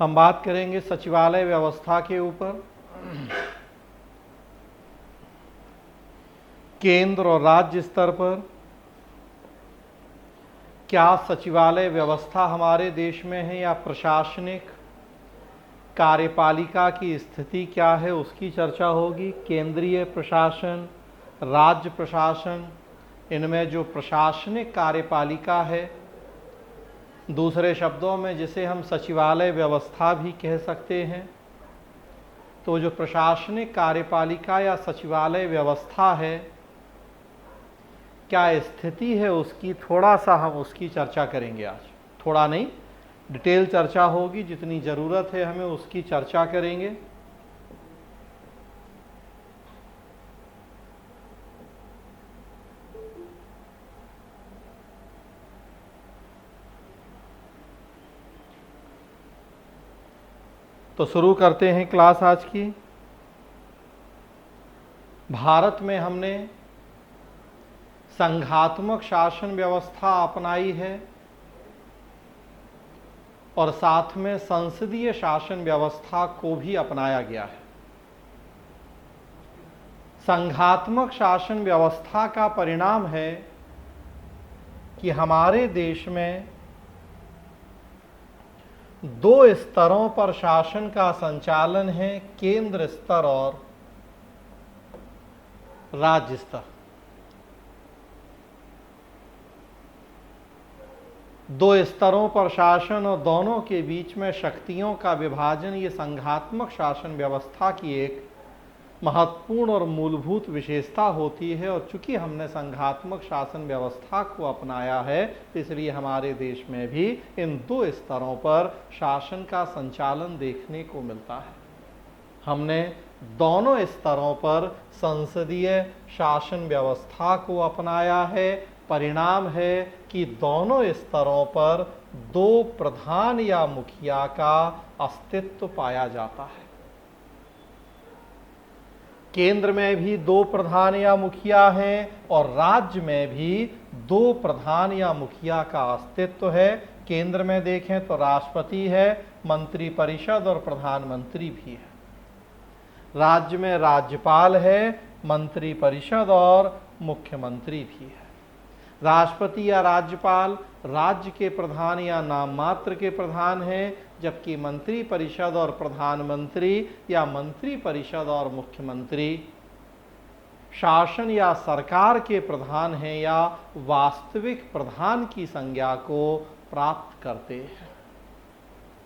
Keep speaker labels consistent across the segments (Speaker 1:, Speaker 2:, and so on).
Speaker 1: हम बात करेंगे सचिवालय व्यवस्था के ऊपर। केंद्र और राज्य स्तर पर क्या सचिवालय व्यवस्था हमारे देश में है या प्रशासनिक कार्यपालिका की स्थिति क्या है उसकी चर्चा होगी। केंद्रीय प्रशासन, राज्य प्रशासन, इनमें जो प्रशासनिक कार्यपालिका है, दूसरे शब्दों में जिसे हम सचिवालय व्यवस्था भी कह सकते हैं, तो जो प्रशासनिक कार्यपालिका या सचिवालय व्यवस्था है, क्या स्थिति है उसकी थोड़ा सा हम उसकी चर्चा करेंगे आज। थोड़ा नहीं, डिटेल चर्चा होगी, जितनी ज़रूरत है हमें उसकी चर्चा करेंगे। तो शुरू करते हैं क्लास आज की। भारत में हमने संघात्मक शासन व्यवस्था अपनाई है और साथ में संसदीय शासन व्यवस्था को भी अपनाया गया है। संघात्मक शासन व्यवस्था का परिणाम है कि हमारे देश में दो स्तरों पर शासन का संचालन है, केंद्र स्तर और राज्य स्तर। दो स्तरों पर शासन और दोनों के बीच में शक्तियों का विभाजन, ये संघात्मक शासन व्यवस्था की एक महत्वपूर्ण और मूलभूत विशेषता होती है। और चूंकि हमने संघात्मक शासन व्यवस्था को अपनाया है, तो इसलिए हमारे देश में भी इन दो स्तरों पर शासन का संचालन देखने को मिलता है। हमने दोनों स्तरों पर संसदीय शासन व्यवस्था को अपनाया है। परिणाम है कि दोनों स्तरों पर दो प्रधान या मुखिया का अस्तित्व पाया जाता है। केंद्र में भी दो प्रधान या मुखिया हैं और राज्य में भी दो प्रधान या मुखिया का अस्तित्व है। केंद्र में देखें तो राष्ट्रपति है, मंत्रिपरिषद और प्रधानमंत्री भी है। राज्य में राज्यपाल है, मंत्रिपरिषद और मुख्यमंत्री भी है। राष्ट्रपति या राज्यपाल राज्य के प्रधान या नाम मात्र के प्रधान हैं, जबकि मंत्री परिषद और प्रधानमंत्री या मंत्री परिषद और मुख्यमंत्री शासन या सरकार के प्रधान हैं या वास्तविक प्रधान की संज्ञा को प्राप्त करते हैं।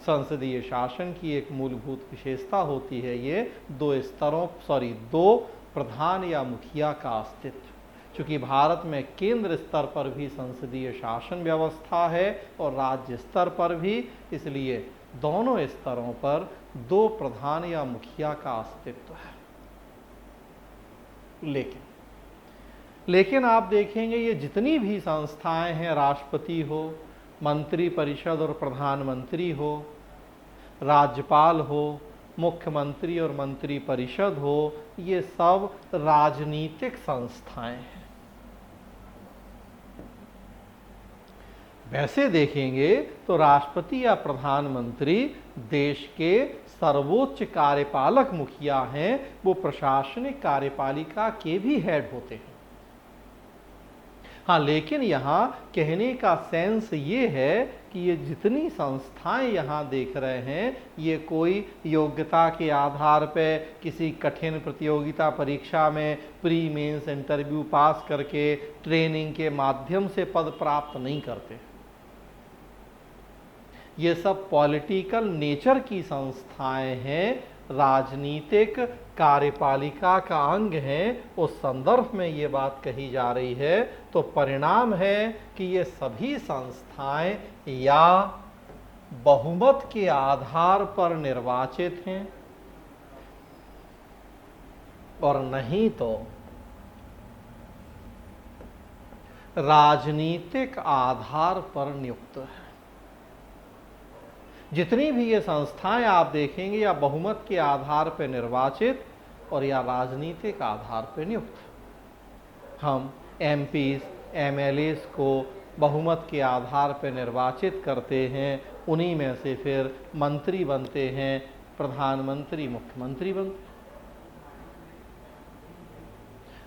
Speaker 1: संसदीय शासन की एक मूलभूत विशेषता होती है ये दो प्रधान या मुखिया का अस्तित्व। चूंकि भारत में केंद्र स्तर पर भी संसदीय शासन व्यवस्था है और राज्य स्तर पर भी, इसलिए दोनों स्तरों पर दो प्रधान या मुखिया का अस्तित्व है। लेकिन आप देखेंगे ये जितनी भी संस्थाएं हैं, राष्ट्रपति हो, मंत्री परिषद और प्रधानमंत्री हो, राज्यपाल हो, मुख्यमंत्री और मंत्री परिषद हो, ये सब राजनीतिक संस्थाएं हैं। वैसे देखेंगे तो राष्ट्रपति या प्रधानमंत्री देश के सर्वोच्च कार्यपालक मुखिया हैं, वो प्रशासनिक कार्यपालिका के भी हेड होते हैं। हाँ, लेकिन यहाँ कहने का सेंस ये है कि ये जितनी संस्थाएं यहाँ देख रहे हैं, ये कोई योग्यता के आधार पे किसी कठिन प्रतियोगिता परीक्षा में प्री मेंस इंटरव्यू पास करके ट्रेनिंग के माध्यम से पद प्राप्त नहीं करते। ये सब पॉलिटिकल नेचर की संस्थाएं हैं, राजनीतिक कार्यपालिका का अंग हैं। उस संदर्भ में ये बात कही जा रही है। तो परिणाम है कि ये सभी संस्थाएं या बहुमत के आधार पर निर्वाचित हैं और नहीं तो राजनीतिक आधार पर नियुक्त है। जितनी भी ये संस्थाएं आप देखेंगे या बहुमत के आधार पर निर्वाचित और या राजनीतिक आधार पर नियुक्त। हम एमपीज, एमएलएस को बहुमत के आधार पर निर्वाचित करते हैं, उन्हीं में से फिर मंत्री बनते हैं, प्रधानमंत्री, मुख्यमंत्री बनते हैं।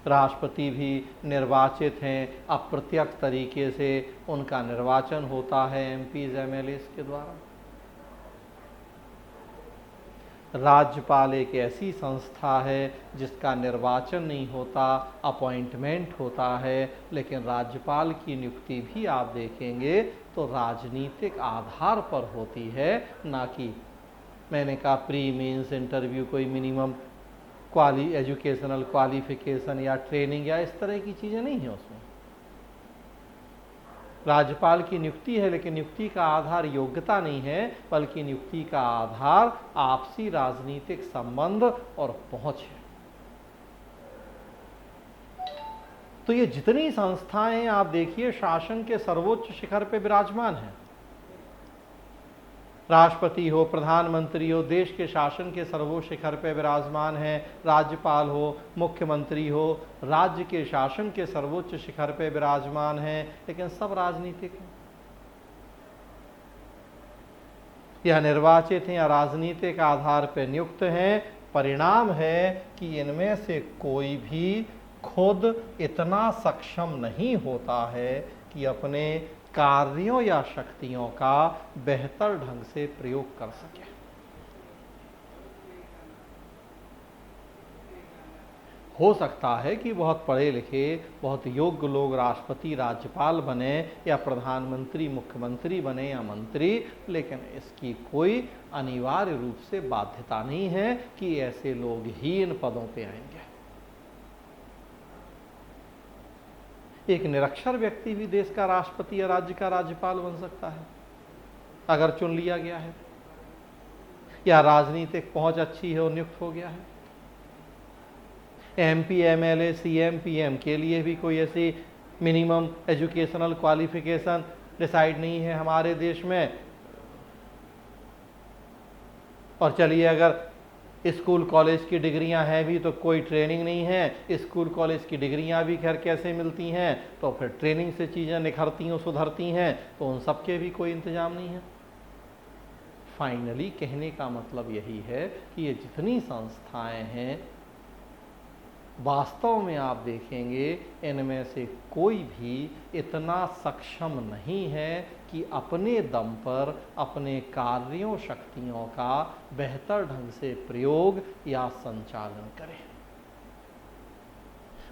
Speaker 1: राष्ट्रपति भी निर्वाचित हैं, अप्रत्यक्ष तरीके से उनका निर्वाचन होता है एमपीज एमएलएस के द्वारा। राज्यपाल एक ऐसी संस्था है जिसका निर्वाचन नहीं होता, अपॉइंटमेंट होता है, लेकिन राज्यपाल की नियुक्ति भी आप देखेंगे तो राजनीतिक आधार पर होती है, ना कि मैंने कहा प्री मेंस इंटरव्यू, कोई मिनिमम एजुकेशनल क्वालिफिकेशन या ट्रेनिंग या इस तरह की चीज़ें नहीं है उसमें। राज्यपाल की नियुक्ति है, लेकिन नियुक्ति का आधार योग्यता नहीं है, बल्कि नियुक्ति का आधार आपसी राजनीतिक संबंध और पहुंच है। तो ये जितनी संस्थाएं आप देखिए शासन के सर्वोच्च शिखर पे विराजमान हैं। राष्ट्रपति हो, प्रधानमंत्री हो, देश के शासन के सर्वोच्च शिखर पर विराजमान है। राज्यपाल हो, मुख्यमंत्री हो, राज्य के शासन के सर्वोच्च शिखर पर विराजमान है, लेकिन सब राजनीतिक हैं। यह निर्वाचित हैं या राजनीतिक आधार पर नियुक्त हैं। परिणाम है कि इनमें से कोई भी खुद इतना सक्षम नहीं होता है कि अपने कार्यों या शक्तियों का बेहतर ढंग से प्रयोग कर सके। हो सकता है कि बहुत पढ़े लिखे, बहुत योग्य लोग राष्ट्रपति, राज्यपाल बने या प्रधानमंत्री, मुख्यमंत्री बने या मंत्री, लेकिन इसकी कोई अनिवार्य रूप से बाध्यता नहीं है कि ऐसे लोग ही इन पदों पे आएंगे। एक निरक्षर व्यक्ति भी देश का राष्ट्रपति या राज्य का राज्यपाल बन सकता है अगर चुन लिया गया है, या राजनीतिक पहुंच अच्छी है और नियुक्त हो गया है। एमपी, एमएलए, सीएम, पीएम के लिए भी कोई ऐसी मिनिमम एजुकेशनल क्वालिफिकेशन डिसाइड नहीं है हमारे देश में। और चलिए अगर स्कूल कॉलेज की डिग्रियां हैं भी तो कोई ट्रेनिंग नहीं है। स्कूल कॉलेज की डिग्रियां भी खैर कैसे मिलती हैं, तो फिर ट्रेनिंग से चीज़ें निखरती हैं, सुधरती हैं, तो उन सब के भी कोई इंतजाम नहीं है। फाइनली कहने का मतलब यही है कि ये जितनी संस्थाएं हैं, वास्तव में आप देखेंगे इनमें से कोई भी इतना सक्षम नहीं है कि अपने दम पर अपने कार्यों, शक्तियों का बेहतर ढंग से प्रयोग या संचालन करे,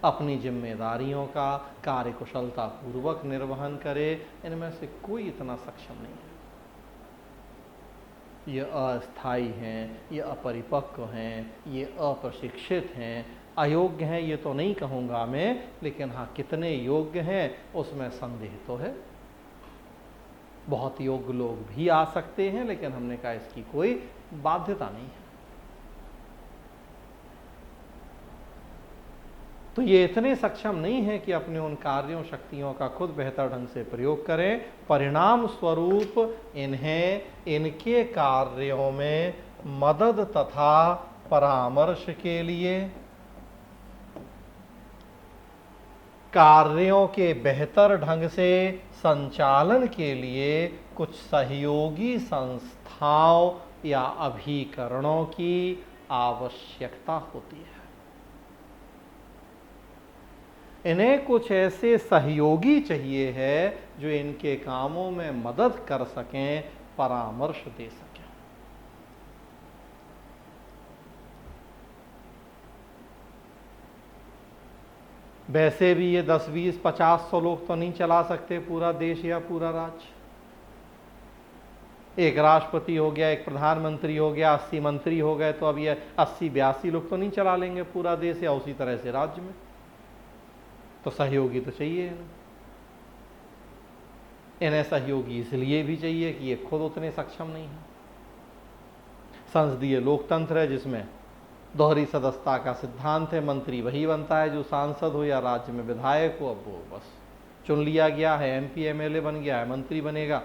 Speaker 1: अपनी जिम्मेदारियों का कार्यकुशलता पूर्वक निर्वहन करे। इनमें से कोई इतना सक्षम नहीं है। ये अस्थायी हैं, ये अपरिपक्व हैं, ये अप्रशिक्षित हैं, अयोग्य हैं, ये तो नहीं कहूँगा मैं, लेकिन हाँ कितने योग्य हैं उसमें संदेह तो है। बहुत योग्य लोग भी आ सकते हैं, लेकिन हमने कहा इसकी कोई बाध्यता नहीं है। तो ये इतने सक्षम नहीं है कि अपने उन कार्यों, शक्तियों का खुद बेहतर ढंग से प्रयोग करें। परिणाम स्वरूप इन्हें इनके कार्यों में मदद तथा परामर्श के लिए, कार्यों के बेहतर ढंग से संचालन के लिए कुछ सहयोगी संस्थाओं या अभिकरणों की आवश्यकता होती है। इन्हें कुछ ऐसे सहयोगी चाहिए है जो इनके कामों में मदद कर सकें, परामर्श दे सकें। वैसे भी ये 10, 20, 50, 100 लोग तो नहीं चला सकते पूरा देश या पूरा राज्य। एक राष्ट्रपति हो गया, एक प्रधानमंत्री हो गया, 80 मंत्री हो गए, तो अब ये 80, 82 लोग तो नहीं चला लेंगे पूरा देश या उसी तरह से राज्य में। तो सहयोगी तो चाहिए। इन्हें सहयोगी इसलिए भी चाहिए कि ये खुद उतने सक्षम नहीं है। संसदीय लोकतंत्र है जिसमें दोहरी सदस्यता का सिद्धांत है। मंत्री वही बनता है जो सांसद हो या राज्य में विधायक हो। अब वो बस चुन लिया गया है, एमपी, एमएलए बन गया है, मंत्री बनेगा।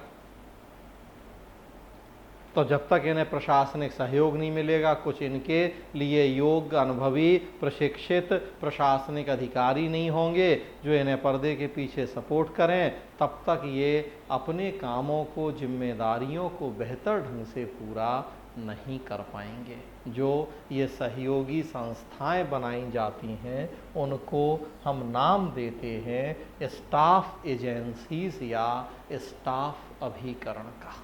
Speaker 1: तो जब तक इन्हें प्रशासनिक सहयोग नहीं मिलेगा, कुछ इनके लिए योग्य, अनुभवी, प्रशिक्षित प्रशासनिक अधिकारी नहीं होंगे जो इन्हें पर्दे के पीछे सपोर्ट करें, तब तक ये अपने कामों को, जिम्मेदारियों को बेहतर ढंग से पूरा नहीं कर पाएंगे। जो ये सहयोगी संस्थाएं बनाई जाती हैं उनको हम नाम देते हैं स्टाफ एजेंसीज या स्टाफ अभिकरण का।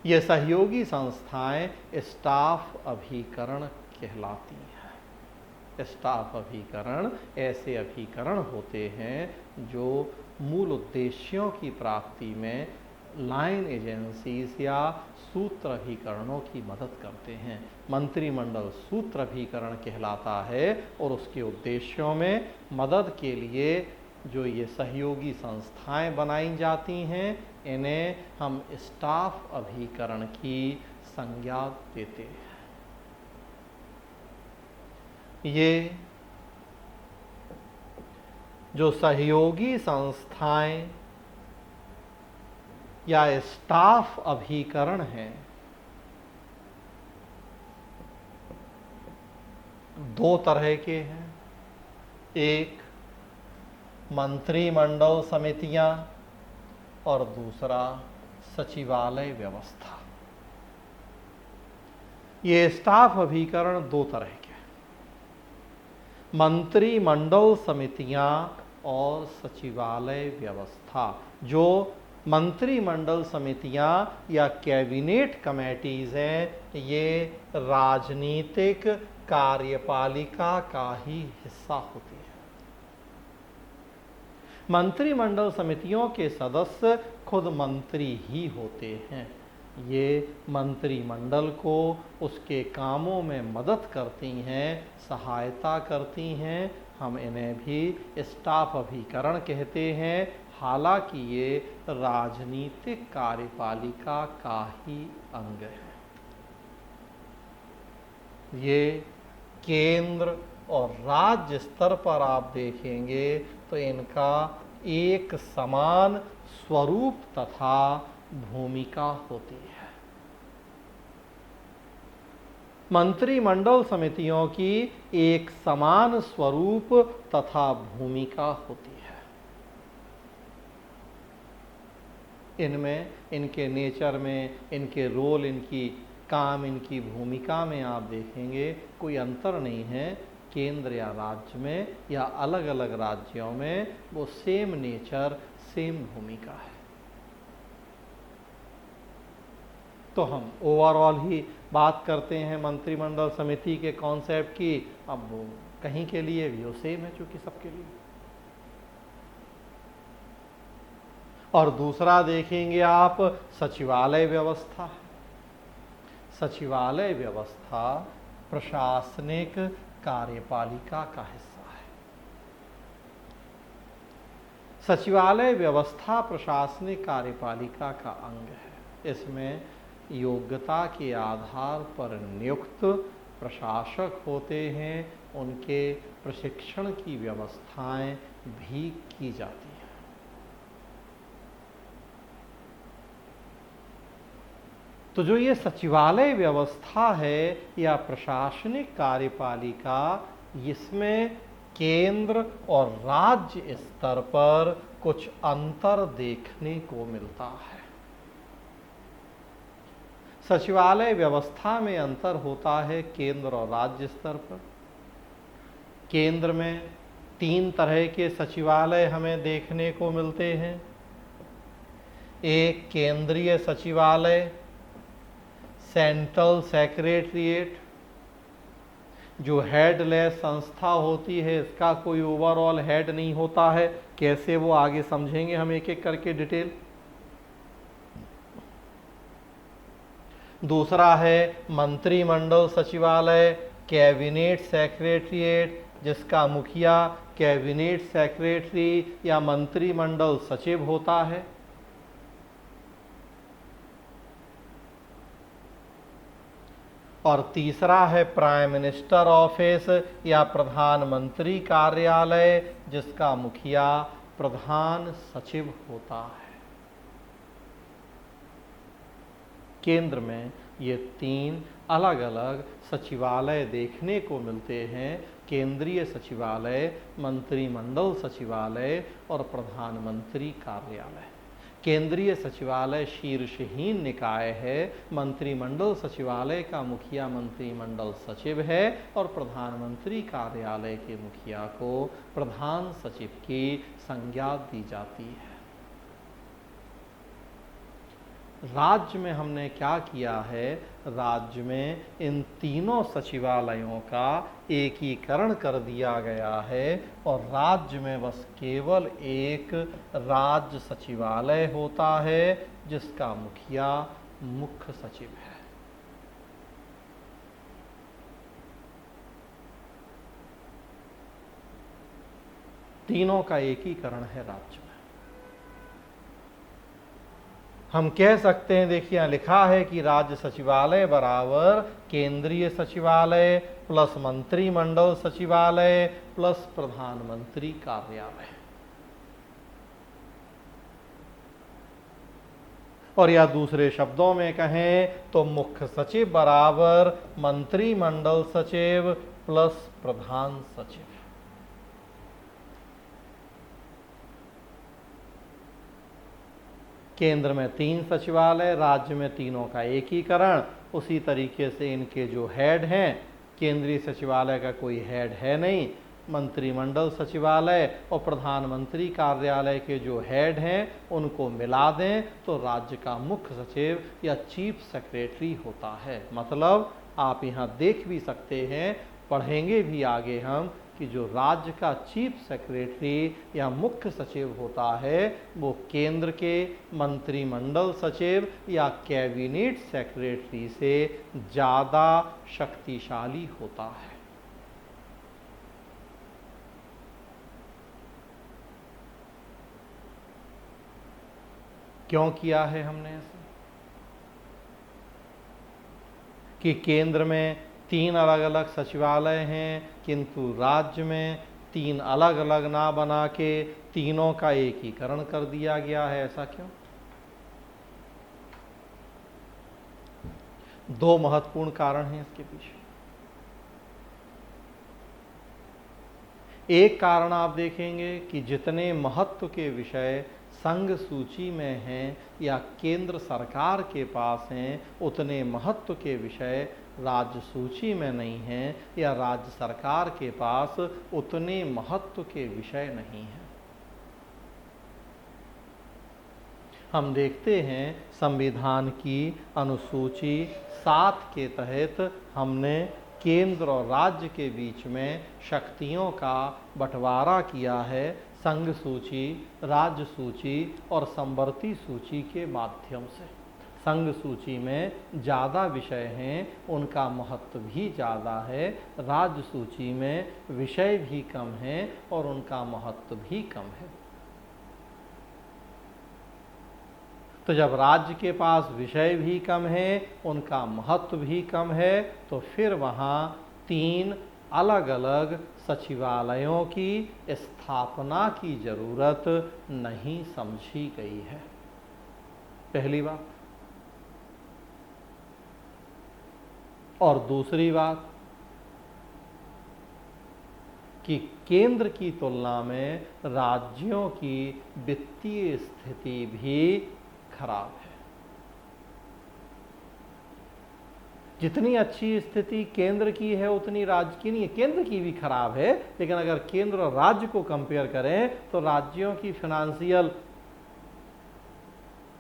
Speaker 1: ये सहयोगी संस्थाएं स्टाफ अभिकरण कहलाती हैं। स्टाफ अभिकरण ऐसे अभिकरण होते हैं जो मूल उद्देश्यों की प्राप्ति में लाइन एजेंसीज या सूत्र अभिकरणों की मदद करते हैं। मंत्रिमंडल सूत्र अभिकरण कहलाता है और उसके उद्देश्यों में मदद के लिए जो ये सहयोगी संस्थाएं बनाई जाती हैं, इन्हें हम स्टाफ अभिकरण की संज्ञा देते हैं। ये जो सहयोगी संस्थाएं या स्टाफ अभिकरण हैं, दो तरह के हैं। एक मंत्रिमंडल समितियां और दूसरा सचिवालय व्यवस्था। ये स्टाफ अभिकरण दो तरह के हैं, मंत्रिमंडल समितियां और सचिवालय व्यवस्था। जो मंत्रिमंडल समितियां या कैबिनेट कमेटीज हैं, ये राजनीतिक कार्यपालिका का ही हिस्सा होती है। मंत्रिमंडल समितियों के सदस्य खुद मंत्री ही होते हैं। ये मंत्रिमंडल को उसके कामों में मदद करती हैं, सहायता करती हैं। हम इन्हें भी स्टाफ अभिकरण कहते हैं। हालांकि ये राजनीतिक कार्यपालिका का ही अंग है। ये केंद्र और राज्य स्तर पर आप देखेंगे तो इनका एक समान स्वरूप तथा भूमिका होती है। मंत्रिमंडल समितियों की एक समान स्वरूप तथा भूमिका होती है। इनमें, इनके नेचर में, इनके रोल, इनकी काम, इनकी भूमिका में आप देखेंगे कोई अंतर नहीं है। केंद्र या राज्य में या अलग अलग राज्यों में वो सेम नेचर, सेम भूमिका है। तो हम ओवरऑल ही बात करते हैं मंत्रिमंडल समिति के कॉन्सेप्ट की। अब वो कहीं के लिए भी वो सेम है चूंकि सबके लिए। और दूसरा देखेंगे आप सचिवालय व्यवस्था। सचिवालय व्यवस्था प्रशासनिक कार्यपालिका का हिस्सा है। सचिवालय व्यवस्था प्रशासनिक कार्यपालिका का अंग है। इसमें योग्यता के आधार पर नियुक्त प्रशासक होते हैं, उनके प्रशिक्षण की व्यवस्थाएं भी की जाती हैं। तो जो ये सचिवालय व्यवस्था है या प्रशासनिक कार्यपालिका, इसमें केंद्र और राज्य स्तर पर कुछ अंतर देखने को मिलता है। सचिवालय व्यवस्था में अंतर होता है केंद्र और राज्य स्तर पर। केंद्र में 3 तरह के सचिवालय हमें देखने को मिलते हैं। एक केंद्रीय सचिवालय, सेंट्रल सेक्रेटरीट, जो हेडलेस संस्था होती है, इसका कोई ओवरऑल हेड नहीं होता है। कैसे, वो आगे समझेंगे हम एक एक करके डिटेल। दूसरा है मंत्रिमंडल सचिवालय, कैबिनेट सेक्रेटरीट, जिसका मुखिया कैबिनेट सेक्रेटरी या मंत्रिमंडल सचिव होता है। और तीसरा है प्राइम मिनिस्टर ऑफिस या प्रधानमंत्री कार्यालय, जिसका मुखिया प्रधान सचिव होता है। केंद्र में ये 3 अलग अलग सचिवालय देखने को मिलते हैं। केंद्रीय सचिवालय, मंत्रिमंडल सचिवालय और प्रधानमंत्री कार्यालय। केंद्रीय सचिवालय शीर्षहीन निकाय है, मंत्रिमंडल सचिवालय का मुखिया मंत्रिमंडल सचिव है और प्रधानमंत्री कार्यालय के मुखिया को प्रधान सचिव की संज्ञा दी जाती है। राज्य में हमने क्या किया है, राज्य में इन तीनों सचिवालयों का एकीकरण कर दिया गया है और राज्य में बस केवल एक राज्य सचिवालय होता है जिसका मुखिया मुख्य सचिव है। तीनों का एकीकरण है राज्य में। हम कह सकते हैं, देखिए यहाँ लिखा है कि राज्य सचिवालय बराबर केंद्रीय सचिवालय प्लस मंत्रिमंडल सचिवालय प्लस प्रधानमंत्री कार्यालय। और या दूसरे शब्दों में कहें तो मुख्य सचिव बराबर मंत्रिमंडल सचिव प्लस प्रधान सचिव। केंद्र में 3 सचिवालय, राज्य में तीनों का एकीकरण। उसी तरीके से इनके जो हेड हैं, केंद्रीय सचिवालय का कोई हेड है नहीं, मंत्रिमंडल सचिवालय और प्रधानमंत्री कार्यालय के जो हेड हैं उनको मिला दें तो राज्य का मुख्य सचिव या चीफ सेक्रेटरी होता है। मतलब आप यहाँ देख भी सकते हैं, पढ़ेंगे भी आगे हम, कि जो राज्य का चीफ सेक्रेटरी या मुख्य सचिव होता है वो केंद्र के मंत्रिमंडल सचिव या कैबिनेट सेक्रेटरी से ज़्यादा शक्तिशाली होता है। क्यों किया है हमने ऐसा? कि केंद्र में 3 अलग अलग सचिवालय हैं किंतु राज्य में 3 अलग अलग ना बना के तीनों का एकीकरण कर दिया गया है। ऐसा क्यों? 2 महत्वपूर्ण कारण हैं इसके पीछे। एक कारण आप देखेंगे कि जितने महत्व के विषय संघ सूची में हैं या केंद्र सरकार के पास हैं, उतने महत्व के विषय राज्य सूची में नहीं हैं या राज्य सरकार के पास उतने महत्व के विषय नहीं हैं। हम देखते हैं संविधान की अनुसूची 7 के तहत हमने केंद्र और राज्य के बीच में शक्तियों का बंटवारा किया है, संघ सूची, राज्य सूची और समवर्ती सूची के माध्यम से। संघ सूची में ज़्यादा विषय हैं, उनका महत्व भी ज़्यादा है। राज्य सूची में विषय भी कम हैं और उनका महत्व भी कम है। तो जब राज्य के पास विषय भी कम है, उनका महत्व भी कम है, तो फिर वहाँ 3 अलग अलग सचिवालयों की स्थापना की जरूरत नहीं समझी गई है। पहली बात। और दूसरी बात कि केंद्र की तुलना में राज्यों की वित्तीय स्थिति भी खराब है। जितनी अच्छी स्थिति केंद्र की है उतनी राज्य की नहीं है। केंद्र की भी खराब है, लेकिन अगर केंद्र और राज्य को कंपेयर करें तो राज्यों की फाइनेंशियल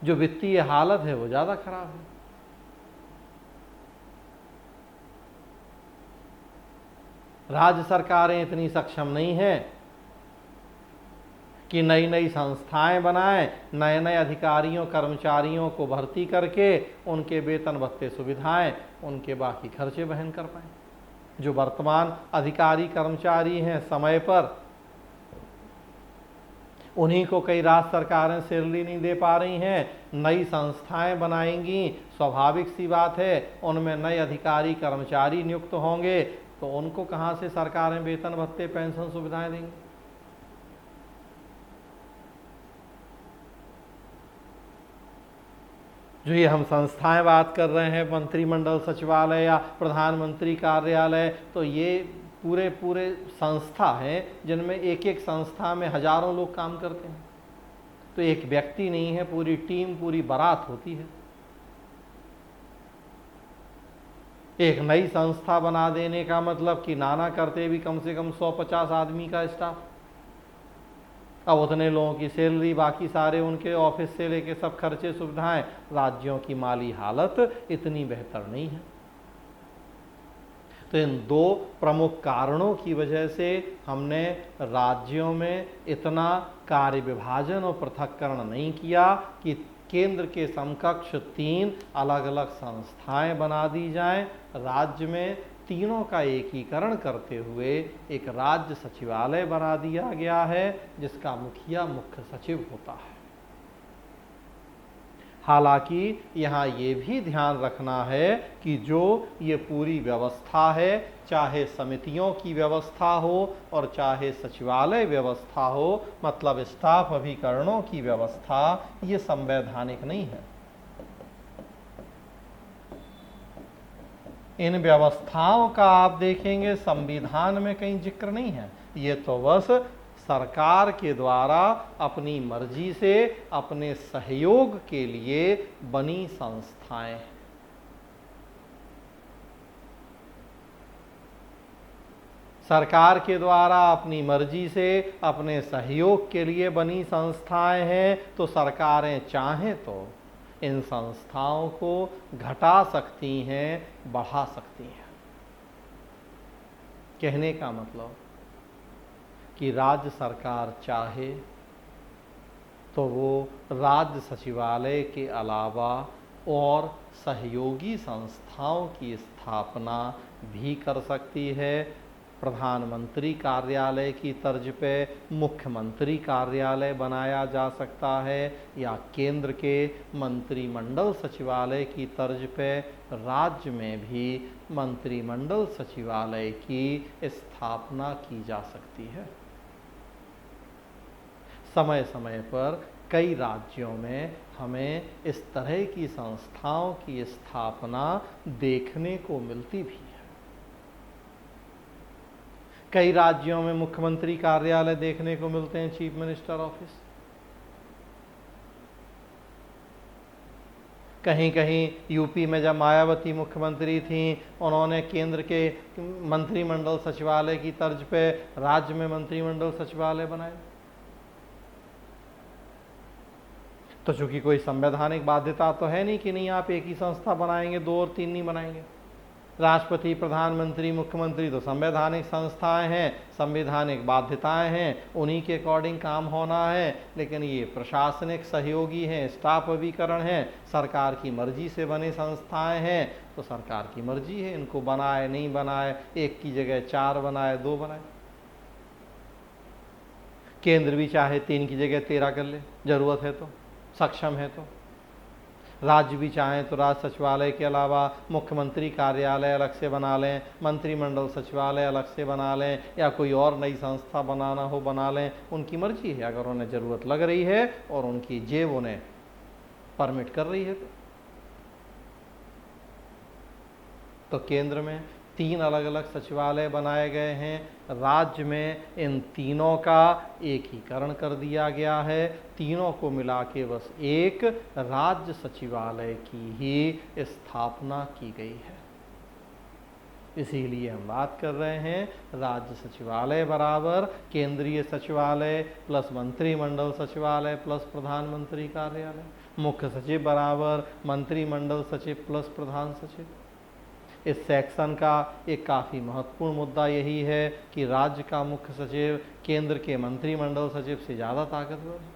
Speaker 1: जो वित्तीय हालत है वो ज़्यादा खराब है। राज्य सरकारें इतनी सक्षम नहीं हैं कि नई नई संस्थाएं बनाएं, नए नए अधिकारियों कर्मचारियों को भर्ती करके उनके वेतन भत्ते सुविधाएं, उनके बाकी खर्चे वहन कर पाएं। जो वर्तमान अधिकारी कर्मचारी हैं समय पर, उन्हीं को कई राज्य सरकारें सैलरी नहीं दे पा रही हैं। नई संस्थाएं बनाएंगी, स्वाभाविक सी बात है, उनमें नए अधिकारी कर्मचारी नियुक्त होंगे, तो उनको कहाँ से सरकारें वेतन भत्ते पेंशन सुविधाएं देंगी? जो ये हम संस्थाएं बात कर रहे हैं, मंत्रिमंडल सचिवालय या प्रधानमंत्री कार्यालय, तो ये पूरे पूरे संस्था हैं जिनमें एक एक संस्था में हजारों लोग काम करते हैं। तो एक व्यक्ति नहीं है, पूरी टीम, पूरी बारात होती है। एक नई संस्था बना देने का मतलब कि नाना करते भी कम से कम 150 आदमी का स्टाफ। अब उतने लोगों की सैलरी, बाकी सारे उनके ऑफिस से लेके सब खर्चे सुविधाएं, राज्यों की माली हालत इतनी बेहतर नहीं है। तो इन दो प्रमुख कारणों की वजह से हमने राज्यों में इतना कार्य विभाजन और पृथक्करण नहीं किया कि केंद्र के समकक्ष 3 अलग अलग संस्थाएं बना दी जाएं। राज्य में तीनों का एकीकरण करते हुए एक राज्य सचिवालय बना दिया गया है जिसका मुखिया मुख्य सचिव होता है। हालांकि यहाँ ये भी ध्यान रखना है कि जो ये पूरी व्यवस्था है, चाहे समितियों की व्यवस्था हो और चाहे सचिवालय व्यवस्था हो, मतलब स्टाफ अभिकरणों की व्यवस्था, ये संवैधानिक नहीं है। इन व्यवस्थाओं का आप देखेंगे संविधान में कहीं जिक्र नहीं है। ये तो बस सरकार के द्वारा अपनी मर्जी से अपने सहयोग के लिए बनी संस्थाएं। सरकार के द्वारा अपनी मर्जी से अपने सहयोग के लिए बनी संस्थाएं हैं। तो सरकारें चाहें तो इन संस्थाओं को घटा सकती हैं, बढ़ा सकती हैं। कहने का मतलब कि राज्य सरकार चाहे तो वो राज्य सचिवालय के अलावा और सहयोगी संस्थाओं की स्थापना भी कर सकती है। प्रधानमंत्री कार्यालय की तर्ज पे मुख्यमंत्री कार्यालय बनाया जा सकता है, या केंद्र के मंत्रिमंडल सचिवालय की तर्ज पे राज्य में भी मंत्रिमंडल सचिवालय की स्थापना की जा सकती है। समय समय पर कई राज्यों में हमें इस तरह की संस्थाओं की स्थापना देखने को मिलती भी है। कई राज्यों में मुख्यमंत्री कार्यालय देखने को मिलते हैं, चीफ मिनिस्टर ऑफिस। कहीं कहीं यूपी में जब मायावती मुख्यमंत्री थीं, उन्होंने केंद्र के मंत्रिमंडल सचिवालय की तर्ज पे राज्य में मंत्रिमंडल सचिवालय बनाए। तो चूंकि कोई संवैधानिक बाध्यता तो है नहीं कि नहीं आप एक ही संस्था बनाएंगे, 2 और 3 नहीं बनाएंगे। राष्ट्रपति, प्रधानमंत्री, मुख्यमंत्री तो संवैधानिक संस्थाएं हैं, संवैधानिक बाध्यताएं हैं, उन्हीं के अकॉर्डिंग काम होना है। लेकिन ये प्रशासनिक सहयोगी हैं, स्टाफ अभिकरण हैं, सरकार की मर्जी से बने संस्थाएं हैं। तो सरकार की मर्जी है, इनको बनाए नहीं बनाए, एक की जगह 4 बनाए, 2 बनाए। केंद्र भी चाहे 3 की जगह 13 कर ले, जरूरत है तो, सक्षम है तो। राज्य भी चाहें तो राज्य सचिवालय के अलावा मुख्यमंत्री कार्यालय अलग से बना लें, मंत्रिमंडल सचिवालय अलग से बना लें, या कोई और नई संस्था बनाना हो बना लें। उनकी मर्जी है, अगर उन्हें ज़रूरत लग रही है और उनकी जेब उन्हें परमिट कर रही है तो केंद्र में 3 अलग अलग सचिवालय बनाए गए हैं। राज्य में इन तीनों का एकीकरण कर दिया गया है। तीनों को मिला के बस एक राज्य सचिवालय की ही स्थापना की गई है। इसीलिए हम बात कर रहे हैं राज्य सचिवालय बराबर केंद्रीय सचिवालय प्लस मंत्रिमंडल सचिवालय प्लस प्रधानमंत्री कार्यालय, मुख्य सचिव बराबर मंत्रिमंडल सचिव प्लस प्रधान सचिव। इस सेक्शन का एक काफ़ी महत्वपूर्ण मुद्दा यही है कि राज्य का मुख्य सचिव केंद्र के मंत्रिमंडल सचिव से ज़्यादा ताकतवर है।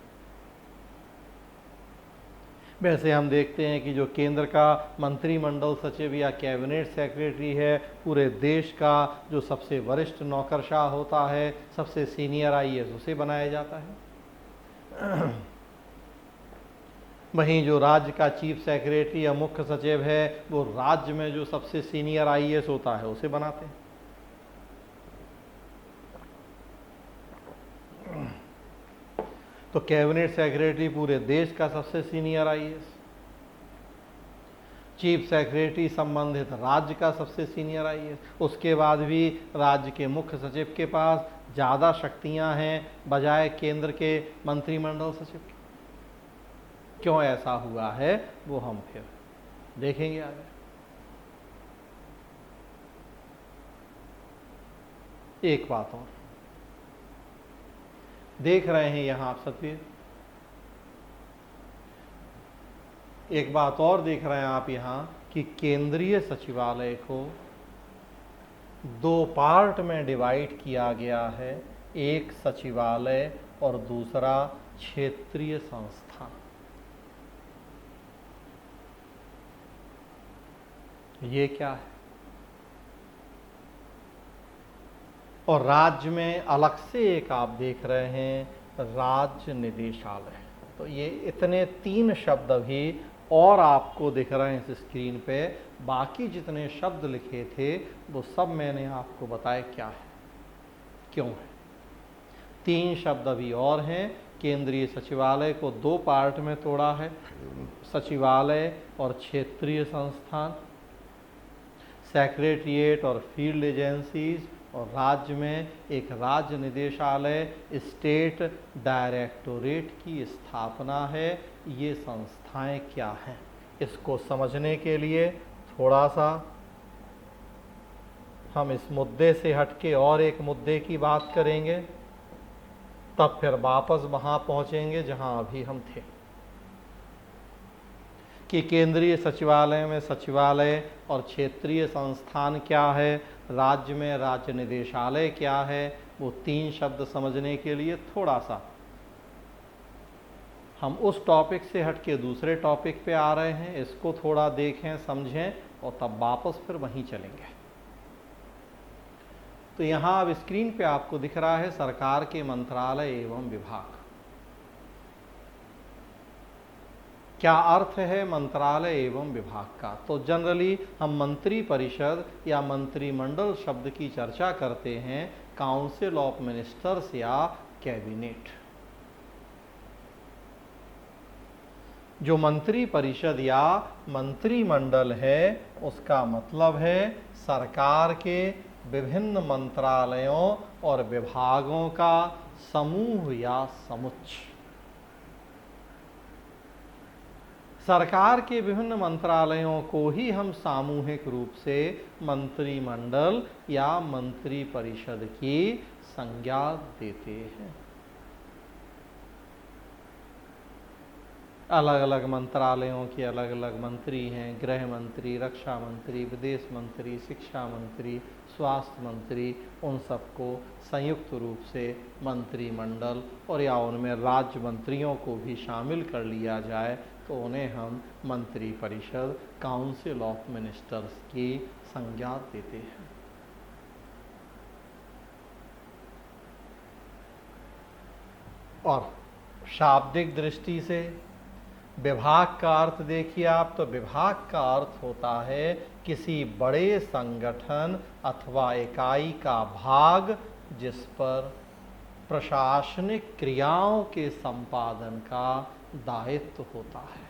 Speaker 1: वैसे हम देखते हैं कि जो केंद्र का मंत्रिमंडल सचिव या कैबिनेट सेक्रेटरी है, पूरे देश का जो सबसे वरिष्ठ नौकरशाह होता है, सबसे सीनियर आईएएस उसे बनाया जाता है। वहीं जो राज्य का चीफ सेक्रेटरी या मुख्य सचिव है, वो राज्य में जो सबसे सीनियर आईएएस होता है उसे बनाते हैं। तो कैबिनेट सेक्रेटरी पूरे देश का सबसे सीनियर आईएएस। चीफ सेक्रेटरी संबंधित राज्य का सबसे सीनियर आईएएस, उसके बाद भी राज्य के मुख्य सचिव के पास ज़्यादा शक्तियां हैं बजाय केंद्र के मंत्रिमंडल सचिव के। क्यों ऐसा हुआ है वो हम फिर देखेंगे आगे। एक बात और देख रहे हैं यहां आप सतवीर, एक बात और देख रहे हैं आप यहां कि केंद्रीय सचिवालय को दो पार्ट में डिवाइड किया गया है, एक सचिवालय और दूसरा क्षेत्रीय संस्थान। ये क्या है? और राज्य में अलग से एक आप देख रहे हैं राज्य निदेशालय। तो ये इतने 3 शब्द भी और आपको दिख रहे हैं इस स्क्रीन पे। बाकी जितने शब्द लिखे थे वो सब मैंने आपको बताया क्या है, क्यों है। 3 शब्द अभी और हैं। केंद्रीय सचिवालय को 2 पार्ट में तोड़ा है, सचिवालय और क्षेत्रीय संस्थान, सेक्रेटरिएट और फील्ड एजेंसीज, और राज्य में एक राज्य निदेशालय, स्टेट डायरेक्टोरेट की स्थापना है। ये संस्थाएं क्या हैं, इसको समझने के लिए थोड़ा सा हम इस मुद्दे से हटके और एक मुद्दे की बात करेंगे, तब फिर वापस वहां पहुंचेंगे जहां अभी हम थे कि केंद्रीय सचिवालय में सचिवालय और क्षेत्रीय संस्थान क्या है, राज्य में राज्य निदेशालय क्या है। वो 3 शब्द समझने के लिए थोड़ा सा हम उस टॉपिक से हटके दूसरे टॉपिक पे आ रहे हैं, इसको थोड़ा देखें समझें और तब वापस फिर वहीं चलेंगे। तो यहाँ अब स्क्रीन पे आपको दिख रहा है सरकार के मंत्रालय एवं विभाग। क्या अर्थ है मंत्रालय एवं विभाग का? तो जनरली हम मंत्री परिषद या मंत्रिमंडल शब्द की चर्चा करते हैं काउंसिल ऑफ मिनिस्टर्स या कैबिनेट। जो मंत्री परिषद या मंत्रिमंडल है उसका मतलब है सरकार के विभिन्न मंत्रालयों और विभागों का समूह या समुच्चय। सरकार के विभिन्न मंत्रालयों को ही हम सामूहिक रूप से मंत्रिमंडल या मंत्री परिषद की संज्ञा देते हैं। अलग अलग मंत्रालयों के अलग अलग मंत्री हैं, गृह मंत्री, रक्षा मंत्री, विदेश मंत्री, शिक्षा मंत्री, स्वास्थ्य मंत्री, उन सबको संयुक्त रूप से मंत्रिमंडल, और या उनमें राज्य मंत्रियों को भी शामिल कर लिया जाए तो उन्हें हम मंत्री परिषद काउंसिल ऑफ मिनिस्टर्स की संज्ञा देते हैं। और शाब्दिक दृष्टि से विभाग का अर्थ देखिए आप, तो विभाग का अर्थ होता है किसी बड़े संगठन अथवा इकाई का भाग जिस पर प्रशासनिक क्रियाओं के संपादन का दायित्व होता है।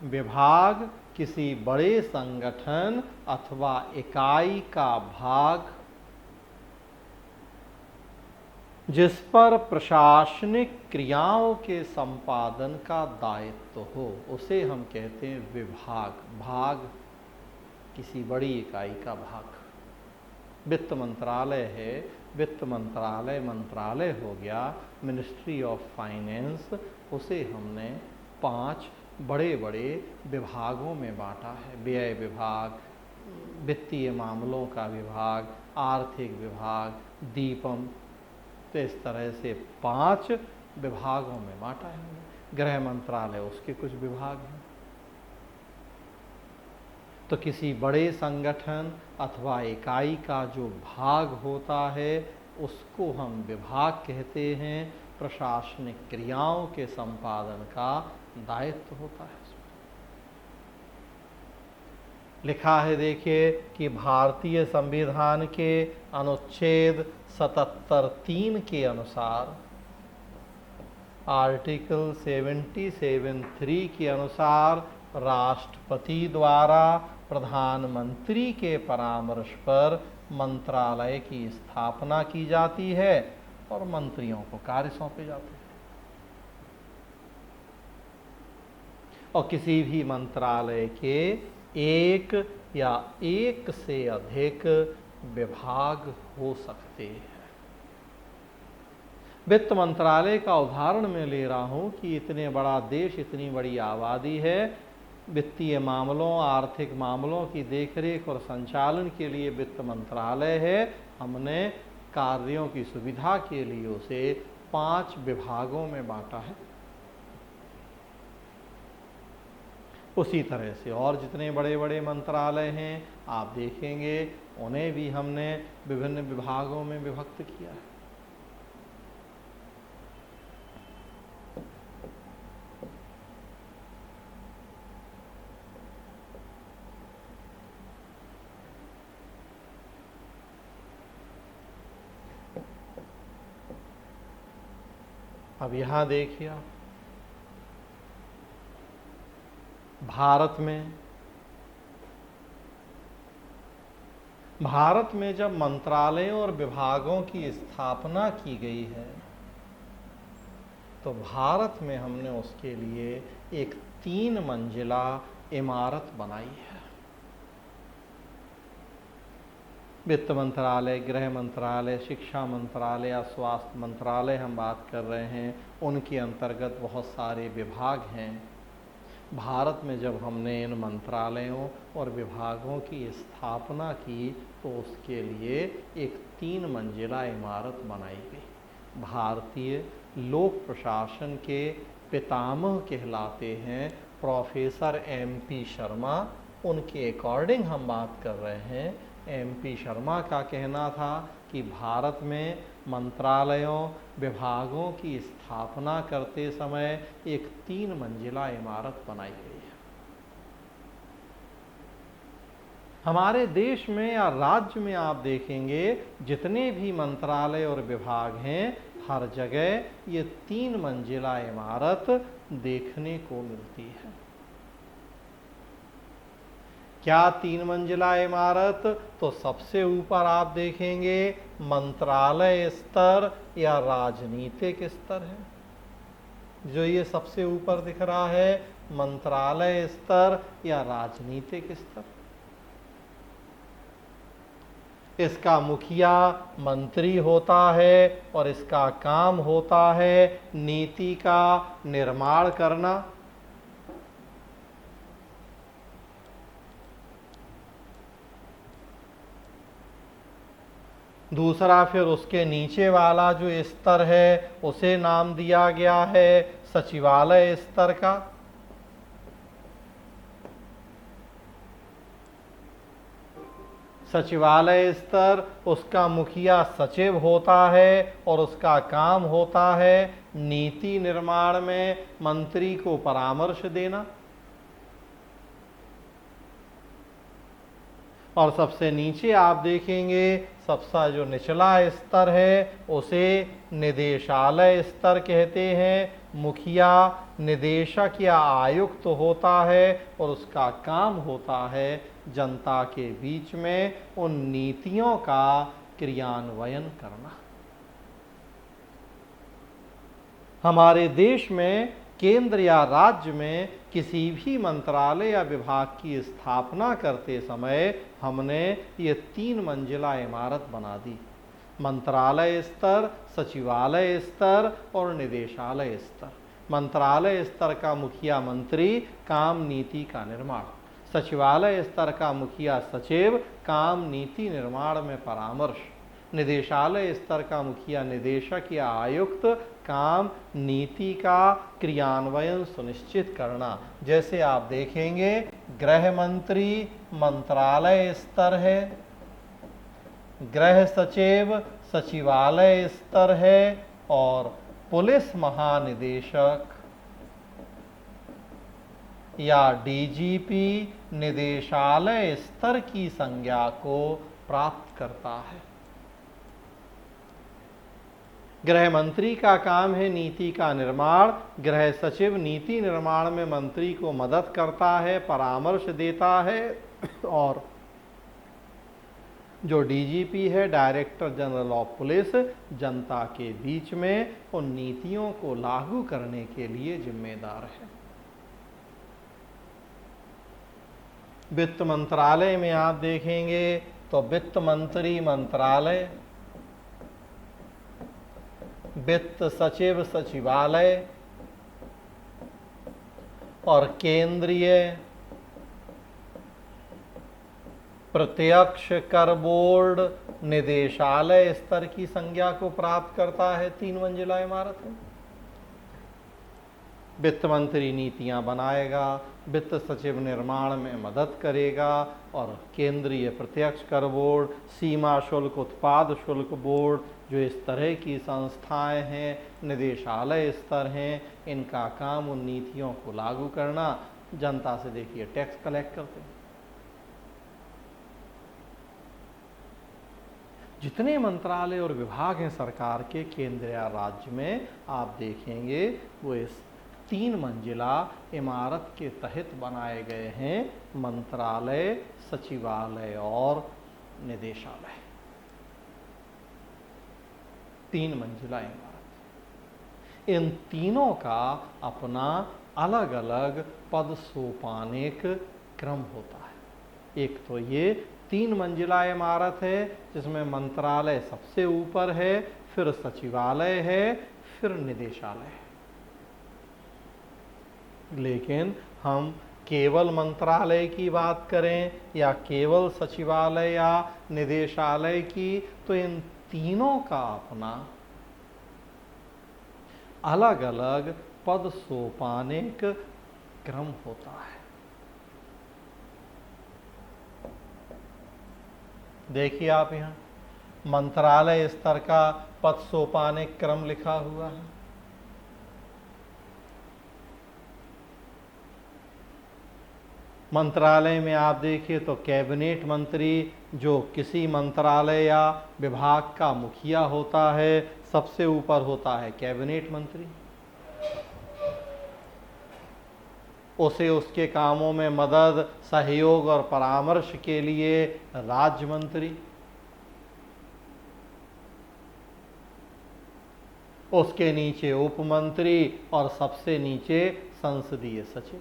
Speaker 1: विभाग किसी बड़े संगठन अथवा इकाई का भाग जिस पर प्रशासनिक क्रियाओं के संपादन का दायित्व हो उसे हम कहते हैं विभाग। भाग किसी बड़ी इकाई का भाग। वित्त मंत्रालय है, वित्त मंत्रालय मंत्रालय हो गया, मिनिस्ट्री ऑफ फाइनेंस, उसे हमने 5 बड़े बड़े विभागों में बांटा है। व्यय विभाग, वित्तीय मामलों का विभाग, आर्थिक विभाग, दीपम, तो इस तरह से 5 विभागों में बांटा है। गृह मंत्रालय उसके कुछ विभाग हैं। तो किसी बड़े संगठन अथवा इकाई का जो भाग होता है उसको हम विभाग कहते हैं। प्रशासनिक क्रियाओं के संपादन का दायित्व होता है। लिखा है देखिए कि भारतीय संविधान के अनुच्छेद 77(3) के अनुसार आर्टिकल 77(3) के अनुसार राष्ट्रपति द्वारा प्रधानमंत्री के परामर्श पर मंत्रालय की स्थापना की जाती है और मंत्रियों को कार्य सौंपे जाते हैं। और किसी भी मंत्रालय के एक या एक से अधिक विभाग हो सकते हैं। वित्त मंत्रालय का उदाहरण मैं ले रहा हूं कि इतने बड़ा देश, इतनी बड़ी आबादी है, वित्तीय मामलों, आर्थिक मामलों की देखरेख और संचालन के लिए वित्त मंत्रालय है। हमने कार्यों की सुविधा के लिए उसे 5 विभागों में बांटा है। उसी तरह से और जितने बड़े बड़े मंत्रालय हैं आप देखेंगे, उन्हें भी हमने विभिन्न विभागों में विभक्त किया है। अब यहां देखिए आप, भारत में जब मंत्रालयों और विभागों की स्थापना की गई है तो भारत में हमने उसके लिए एक 3 मंजिला इमारत बनाई है। वित्त मंत्रालय, गृह मंत्रालय, शिक्षा मंत्रालय या स्वास्थ्य मंत्रालय हम बात कर रहे हैं, उनके अंतर्गत बहुत सारे विभाग हैं। भारत में जब हमने इन मंत्रालयों और विभागों की स्थापना की तो उसके लिए एक 3 मंजिला इमारत बनाई गई। भारतीय लोक प्रशासन के पितामह कहलाते हैं प्रोफेसर MP शर्मा। उनके अकॉर्डिंग हम बात कर रहे हैं। MP शर्मा का कहना था कि भारत में मंत्रालयों, विभागों की स्थापना करते समय एक 3 मंजिला इमारत बनाई गई है। हमारे देश में या राज्य में आप देखेंगे जितने भी मंत्रालय और विभाग हैं, हर जगह ये 3 मंजिला इमारत देखने को मिलती है। क्या 3 मंजिला इमारत? तो सबसे ऊपर आप देखेंगे मंत्रालय स्तर या राजनीतिक स्तर है। जो ये सबसे ऊपर दिख रहा है मंत्रालय स्तर या राजनीतिक स्तर। इसका मुखिया मंत्री होता है और इसका काम होता है नीति का निर्माण करना। दूसरा फिर उसके नीचे वाला जो स्तर है उसे नाम दिया गया है सचिवालय स्तर का। सचिवालय स्तर, उसका मुखिया सचिव होता है और उसका काम होता है नीति निर्माण में मंत्री को परामर्श देना। और सबसे नीचे आप देखेंगे सबसे जो निचला स्तर है उसे निदेशालय स्तर कहते हैं। मुखिया निदेशक या आयुक्त होता है और उसका काम होता है जनता के बीच में उन नीतियों का क्रियान्वयन करना। हमारे देश में केंद्र या राज्य में किसी भी मंत्रालय या विभाग की स्थापना करते समय हमने ये 3 मंजिला इमारत बना दी। मंत्रालय स्तर, सचिवालय स्तर और निदेशालय स्तर। मंत्रालय स्तर का मुखिया मंत्री, काम नीति का निर्माण। सचिवालय स्तर का मुखिया सचिव, काम नीति निर्माण में परामर्श। निदेशालय स्तर का मुखिया निदेशक या आयुक्त, काम नीति का क्रियान्वयन सुनिश्चित करना। जैसे आप देखेंगे गृह मंत्री मंत्रालय स्तर है, गृह सचिव सचिवालय स्तर है और पुलिस महानिदेशक या DGP निदेशालय स्तर की संज्ञा को प्राप्त करता है। गृह मंत्री का काम है नीति का निर्माण। गृह सचिव नीति निर्माण में मंत्री को मदद करता है, परामर्श देता है। और जो डीजीपी है, डायरेक्टर जनरल ऑफ पुलिस, जनता के बीच में उन नीतियों को लागू करने के लिए जिम्मेदार है। वित्त मंत्रालय में आप देखेंगे तो वित्त मंत्री मंत्रालय, वित्त सचिव सचिवालय और केंद्रीय प्रत्यक्ष कर बोर्ड निदेशालय स्तर की संज्ञा को प्राप्त करता है 3 मंजिला इमारत में। वित्त मंत्री नीतियां बनाएगा, वित्त सचिव निर्माण में मदद करेगा और केंद्रीय प्रत्यक्ष कर बोर्ड, सीमा शुल्क, उत्पाद शुल्क बोर्ड, जो इस तरह की संस्थाएं हैं, निदेशालय स्तर हैं, इनका काम उन नीतियों को लागू करना। जनता से देखिए टैक्स कलेक्ट करते हैं। जितने मंत्रालय और विभाग हैं सरकार के, केंद्र या राज्य में, आप देखेंगे वो इस 3 मंजिला इमारत के तहत बनाए गए हैं। मंत्रालय, सचिवालय और निदेशालय, 3 मंजिला इमारत। इन तीनों का अपना अलग अलग पद सोपानिक क्रम होता है। एक तो ये 3 मंजिला इमारत है जिसमें मंत्रालय सबसे ऊपर है, फिर सचिवालय है, फिर निदेशालय है। लेकिन हम केवल मंत्रालय की बात करें या केवल सचिवालय या निदेशालय की, तो इन तीनों का अपना अलग अलग पद सोपानिक क्रम होता है। देखिए आप यहाँ मंत्रालय स्तर का पद सोपानिक क्रम लिखा हुआ है। मंत्रालय में आप देखिए तो कैबिनेट मंत्री, जो किसी मंत्रालय या विभाग का मुखिया होता है, सबसे ऊपर होता है कैबिनेट मंत्री। उसे उसके कामों में मदद, सहयोग और परामर्श के लिए राज्य मंत्री, उसके नीचे उप मंत्री और सबसे नीचे संसदीय सचिव।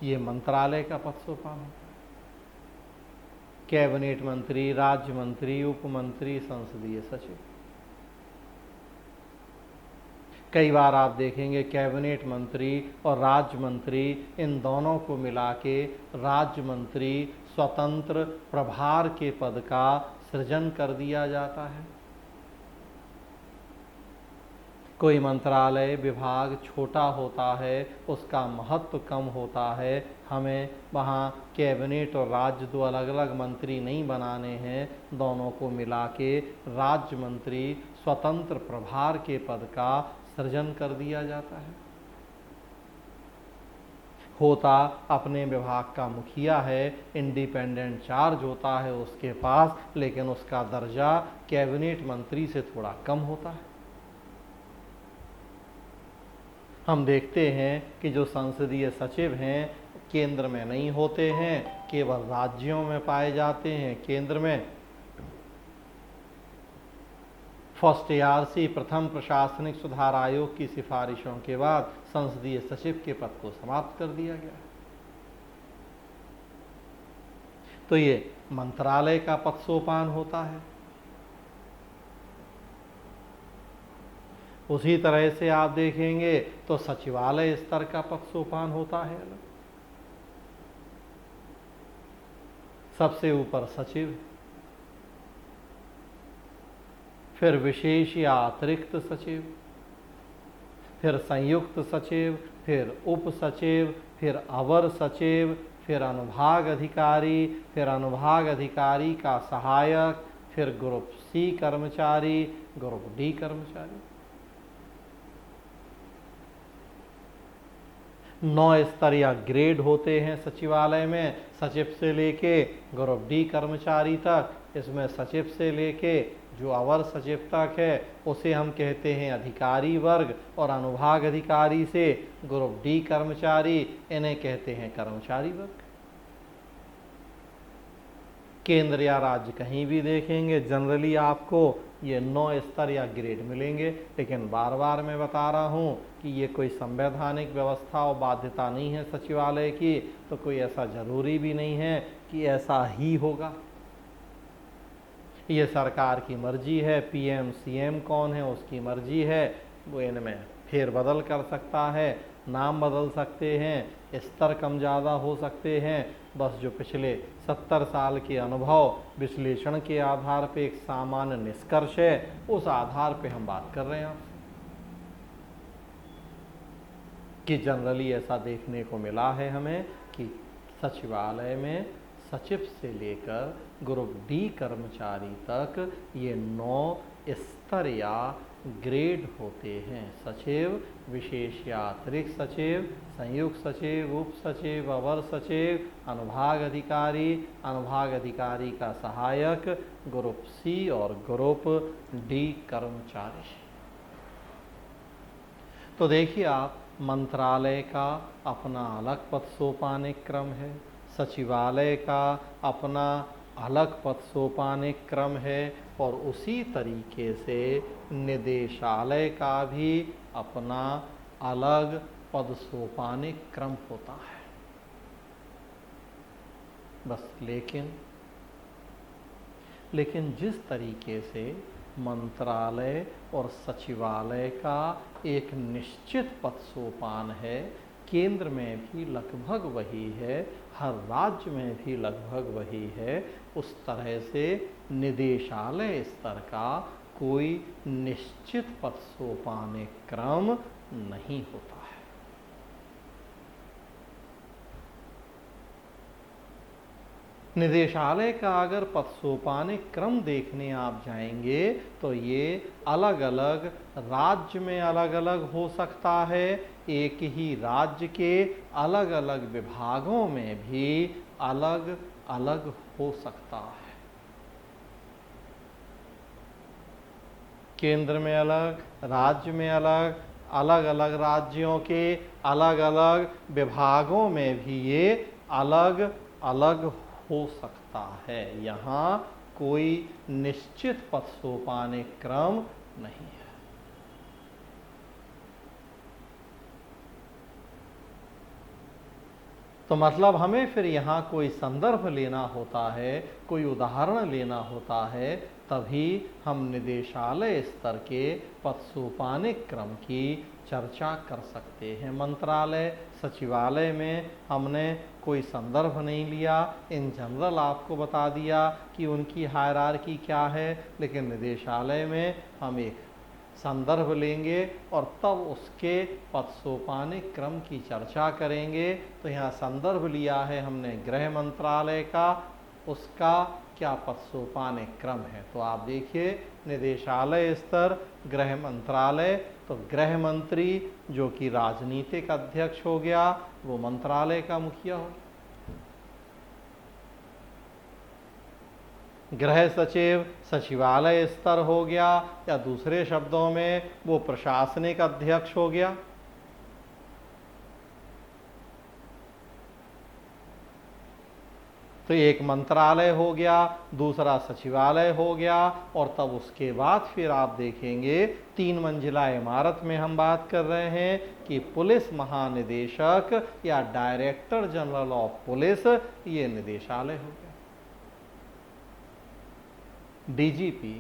Speaker 1: ये मंत्रालय का पद सोपान होता है। कैबिनेट मंत्री, राज्य मंत्री, उप मंत्री, संसदीय सचिव। कई बार आप देखेंगे कैबिनेट मंत्री और राज्य मंत्री, इन दोनों को मिला के राज्य मंत्री स्वतंत्र प्रभार के पद का सृजन कर दिया जाता है। कोई मंत्रालय विभाग छोटा होता है, उसका महत्व कम होता है, हमें वहाँ कैबिनेट और राज्य दो अलग अलग मंत्री नहीं बनाने हैं, दोनों को मिला के राज्य मंत्री स्वतंत्र प्रभार के पद का सृजन कर दिया जाता है। होता अपने विभाग का मुखिया है, इंडिपेंडेंट चार्ज होता है उसके पास, लेकिन उसका दर्जा कैबिनेट मंत्री से थोड़ा कम होता है। हम देखते हैं कि जो संसदीय सचिव हैं केंद्र में नहीं होते हैं, केवल राज्यों में पाए जाते हैं। केंद्र में फर्स्ट ARC प्रथम प्रशासनिक सुधार आयोग की सिफारिशों के बाद संसदीय सचिव के पद को समाप्त कर दिया गया। तो ये मंत्रालय का पद सोपान होता है। उसी तरह से आप देखेंगे तो सचिवालय स्तर का पद सोपान होता है अलग। सबसे ऊपर सचिव, फिर विशेष या अतिरिक्त सचिव, फिर संयुक्त सचिव, फिर उप सचिव, फिर अवर सचिव, फिर अनुभाग अधिकारी, फिर अनुभाग अधिकारी का सहायक, फिर ग्रुप C कर्मचारी, ग्रुप D कर्मचारी। 9 स्तर या ग्रेड होते हैं सचिवालय में, सचिव से लेके ग्रुप D कर्मचारी तक। इसमें सचिव से लेके जो अवर सचिव तक है उसे हम कहते हैं अधिकारी वर्ग, और अनुभाग अधिकारी से ग्रुप डी कर्मचारी, इन्हें कहते हैं कर्मचारी वर्ग। केंद्र या राज्य कहीं भी देखेंगे जनरली आपको ये 9 स्तर या ग्रेड मिलेंगे, लेकिन बार बार मैं बता रहा हूँ कि ये कोई संवैधानिक व्यवस्था और बाध्यता नहीं है सचिवालय की, तो कोई ऐसा जरूरी भी नहीं है कि ऐसा ही होगा। ये सरकार की मर्जी है, पीएम सीएम कौन है उसकी मर्जी है, वो इनमें फेरबदल कर सकता है, नाम बदल सकते हैं, स्तर कम ज़्यादा हो सकते हैं। बस जो पिछले 70 साल के अनुभव विश्लेषण के आधार पे एक सामान्य निष्कर्ष है, उस आधार पे हम बात कर रहे हैं आपसे कि जनरली ऐसा देखने को मिला है हमें कि सचिवालय में सचिव से लेकर ग्रुप डी कर्मचारी तक ये 9 स्तर या ग्रेड होते हैं। सचिव, विशेष या अतिरिक्त सचिव, संयुक्त सचिव, उप सचिव, अवर सचिव, अनुभाग अधिकारी का सहायक, ग्रुप सी और ग्रुप डी कर्मचारी। तो देखिए आप, मंत्रालय का अपना अलग पद सोपानिक क्रम है, सचिवालय का अपना अलग पद सोपानिक क्रम है, और उसी तरीके से निदेशालय का भी अपना अलग पद सोपानिक क्रम होता है। बस लेकिन जिस तरीके से मंत्रालय और सचिवालय का एक निश्चित पद सोपान है, केंद्र में भी लगभग वही है, हर राज्य में भी लगभग वही है, उस तरह से निदेशालय स्तर का कोई निश्चित पद सोपानिक क्रम नहीं होता है। निदेशालय का अगर पद सोपानिक क्रम देखने आप जाएंगे तो ये अलग अलग राज्य में अलग अलग हो सकता है, एक ही राज्य के अलग अलग विभागों में भी अलग अलग हो सकता है। केंद्र में अलग, राज्य में अलग, अलग अलग राज्यों के अलग अलग विभागों में भी ये अलग अलग हो सकता है। यहाँ कोई निश्चित पद सोपानिक क्रम नहीं है। तो मतलब हमें फिर यहाँ कोई संदर्भ लेना होता है, कोई उदाहरण लेना होता है, तभी हम निदेशालय स्तर के पद सोपानिक क्रम की चर्चा कर सकते हैं। मंत्रालय, सचिवालय में हमने कोई संदर्भ नहीं लिया, इन जनरल आपको बता दिया कि उनकी हायरार्की क्या है, लेकिन निदेशालय में हम एक संदर्भ लेंगे और तब उसके पद सोपानिक क्रम की चर्चा करेंगे। तो यहाँ संदर्भ लिया है हमने गृह मंत्रालय का, उसका क्या पद सोपानिक क्रम है। तो आप देखिए, निदेशालय स्तर, गृह मंत्रालय, तो गृह मंत्री जो कि राजनीतिक अध्यक्ष हो गया, वो मंत्रालय का मुखिया हो। गृह सचिव सचिवालय स्तर हो गया, या दूसरे शब्दों में वो प्रशासनिक अध्यक्ष हो गया। तो एक मंत्रालय हो गया, दूसरा सचिवालय हो गया, और तब उसके बाद फिर आप देखेंगे 3 मंजिला इमारत में हम बात कर रहे हैं कि पुलिस महानिदेशक या डायरेक्टर जनरल ऑफ पुलिस, ये निदेशालय हो गया। डीजीपी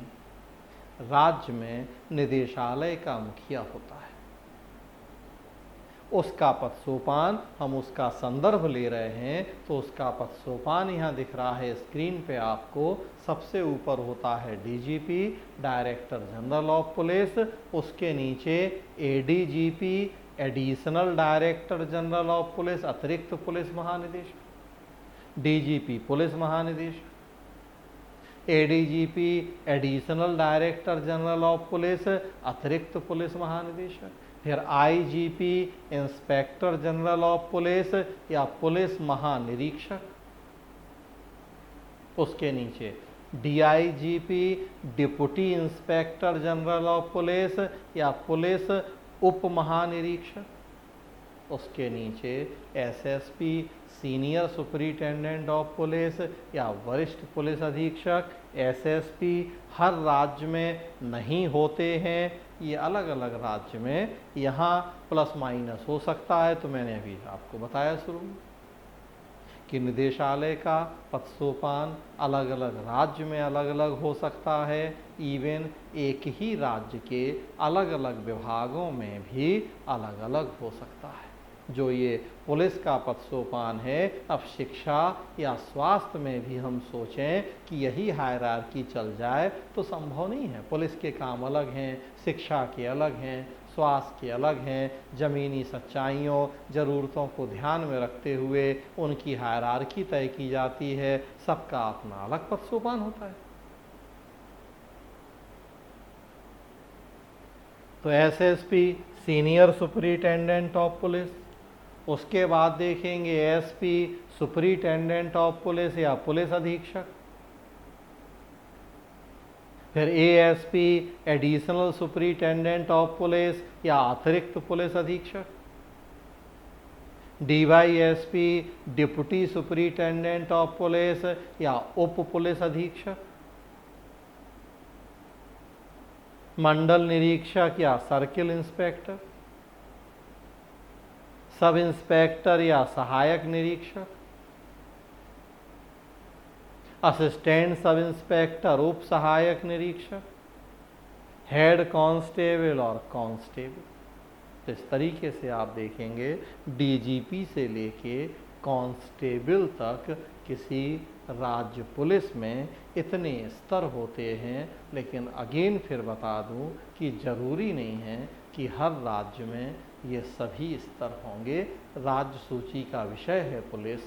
Speaker 1: राज्य में निदेशालय का मुखिया होता है, उसका पद सोपान, हम उसका संदर्भ ले रहे हैं, तो उसका पद सोपान यहाँ दिख रहा है स्क्रीन पे आपको। सबसे ऊपर होता है DGP, director general of police, उसके नीचे ADGP, additional director general of police, अतिरिक्त पुलिस महानिदेशक, डीजीपी पुलिस महानिदेशक, ADGP additional director general of police, अतिरिक्त पुलिस महानिदेशक, फिर IGP inspector general of police या पुलिस महानिरीक्षक, उसके नीचे DIGP deputy inspector general of police या पुलिस उप महानिरीक्षक, उसके नीचे SSP senior superintendent of police या वरिष्ठ पुलिस अधीक्षक। एसएसपी हर राज्य में नहीं होते हैं, ये अलग अलग राज्य में यहाँ प्लस माइनस हो सकता है। तो मैंने अभी आपको बताया शुरू में कि निदेशालय का पदसोपान अलग अलग राज्य में अलग अलग हो सकता है। इवन एक ही राज्य के अलग अलग विभागों में भी अलग अलग हो सकता है। जो ये पुलिस का पदसोपान है, अब शिक्षा या स्वास्थ्य में भी हम सोचें कि यही हायरार्की चल जाए तो संभव नहीं है। पुलिस के काम अलग हैं, शिक्षा के अलग हैं, स्वास्थ्य के अलग हैं। ज़मीनी सच्चाइयों, ज़रूरतों को ध्यान में रखते हुए उनकी हायरार्की तय की जाती है। सबका अपना अलग पदसोपान होता है। तो SSP senior superintendent of police, उसके बाद देखेंगे एसपी सुपरिटेंडेंट ऑफ पुलिस या पुलिस अधीक्षक, फिर ASP additional superintendent of police या अतिरिक्त पुलिस अधीक्षक, DYSP deputy superintendent of police या उप पुलिस अधीक्षक, मंडल निरीक्षक या सर्किल इंस्पेक्टर, सब इंस्पेक्टर या सहायक निरीक्षक, असिस्टेंट सब इंस्पेक्टर उप सहायक निरीक्षक, हेड कांस्टेबल और कांस्टेबल। तो इस तरीके से आप देखेंगे डीजीपी से लेके कांस्टेबल तक किसी राज्य पुलिस में इतने स्तर होते हैं। लेकिन अगेन फिर बता दूं कि ज़रूरी नहीं है कि हर राज्य में ये सभी स्तर होंगे। राज्य सूची का विषय है पुलिस,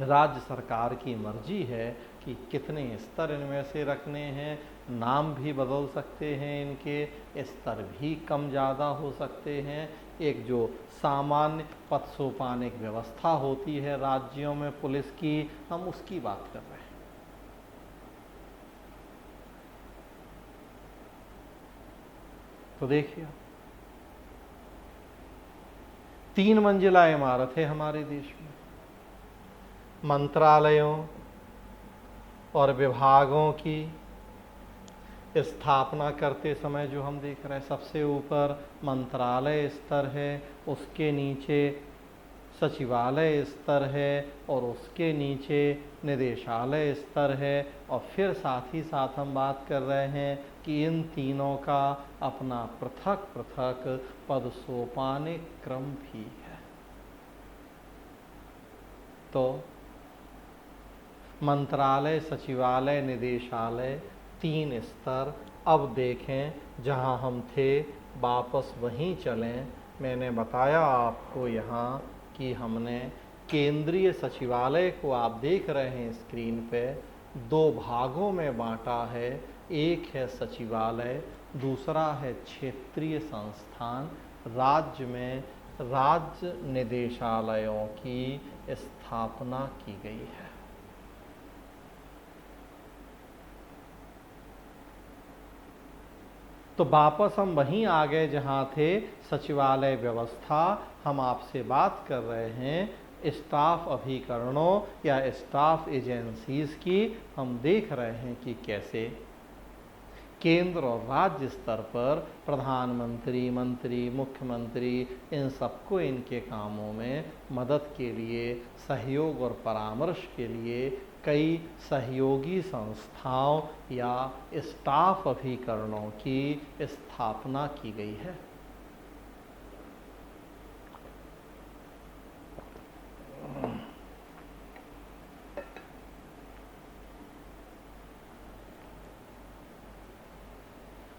Speaker 1: राज्य सरकार की मर्जी है कि कितने स्तर इनमें से रखने हैं। नाम भी बदल सकते हैं, इनके स्तर भी कम ज़्यादा हो सकते हैं। एक जो सामान्य पदसोपानिक व्यवस्था होती है राज्यों में पुलिस की, हम उसकी बात कर रहे हैं। तो देखिए 3 मंजिला इमारत है हमारे देश में। मंत्रालयों और विभागों की स्थापना करते समय जो हम देख रहे हैं, सबसे ऊपर मंत्रालय स्तर है, उसके नीचे सचिवालय स्तर है और उसके नीचे निदेशालय स्तर है। और फिर साथ ही साथ हम बात कर रहे हैं कि इन तीनों का अपना पृथक पृथक पदसोपानिक क्रम भी है। तो मंत्रालय, सचिवालय, निदेशालय, 3 स्तर। अब देखें जहां हम थे वापस वहीं चलें। मैंने बताया आपको यहाँ कि हमने केंद्रीय सचिवालय को, आप देख रहे हैं स्क्रीन पे, 2 भागों में बांटा है। एक है सचिवालय, दूसरा है क्षेत्रीय संस्थान। राज्य में राज्य निदेशालयों की स्थापना की गई है। तो वापस हम वहीं आ गए जहां थे, सचिवालय व्यवस्था। हम आपसे बात कर रहे हैं स्टाफ अभिकरणों या स्टाफ एजेंसीज की। हम देख रहे हैं कि कैसे केंद्र और राज्य स्तर पर प्रधानमंत्री, मंत्री, मुख्यमंत्री, इन सबको इनके कामों में मदद के लिए, सहयोग और परामर्श के लिए कई सहयोगी संस्थाओं या स्टाफ अभिकरणों की स्थापना की गई है।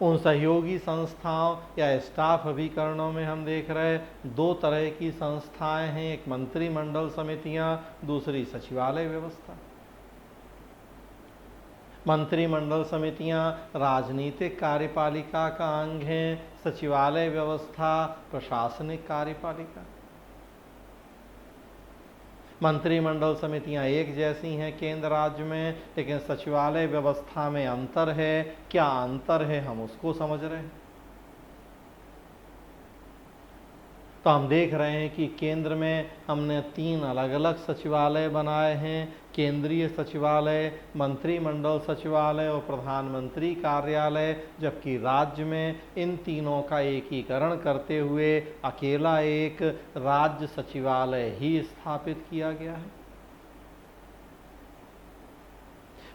Speaker 1: उन सहयोगी संस्थाओं या स्टाफ अभिकरणों में हम देख रहे हैं 2 तरह की संस्थाएं हैं, एक मंत्रिमंडल समितियां, दूसरी सचिवालय व्यवस्था। मंत्रिमंडल समितियां राजनीतिक कार्यपालिका का अंग हैं, सचिवालय व्यवस्था प्रशासनिक कार्यपालिका। मंत्रिमंडल समितियां एक जैसी हैं केंद्र राज्य में, लेकिन सचिवालय व्यवस्था में अंतर है। क्या अंतर है हम उसको समझ रहे हैं। तो हम देख रहे हैं कि केंद्र में हमने 3 अलग अलग सचिवालय बनाए हैं, केंद्रीय सचिवालय, मंत्रिमंडल सचिवालय और प्रधानमंत्री कार्यालय, जबकि राज्य में इन तीनों का एकीकरण करते हुए अकेला एक राज्य सचिवालय ही स्थापित किया गया है।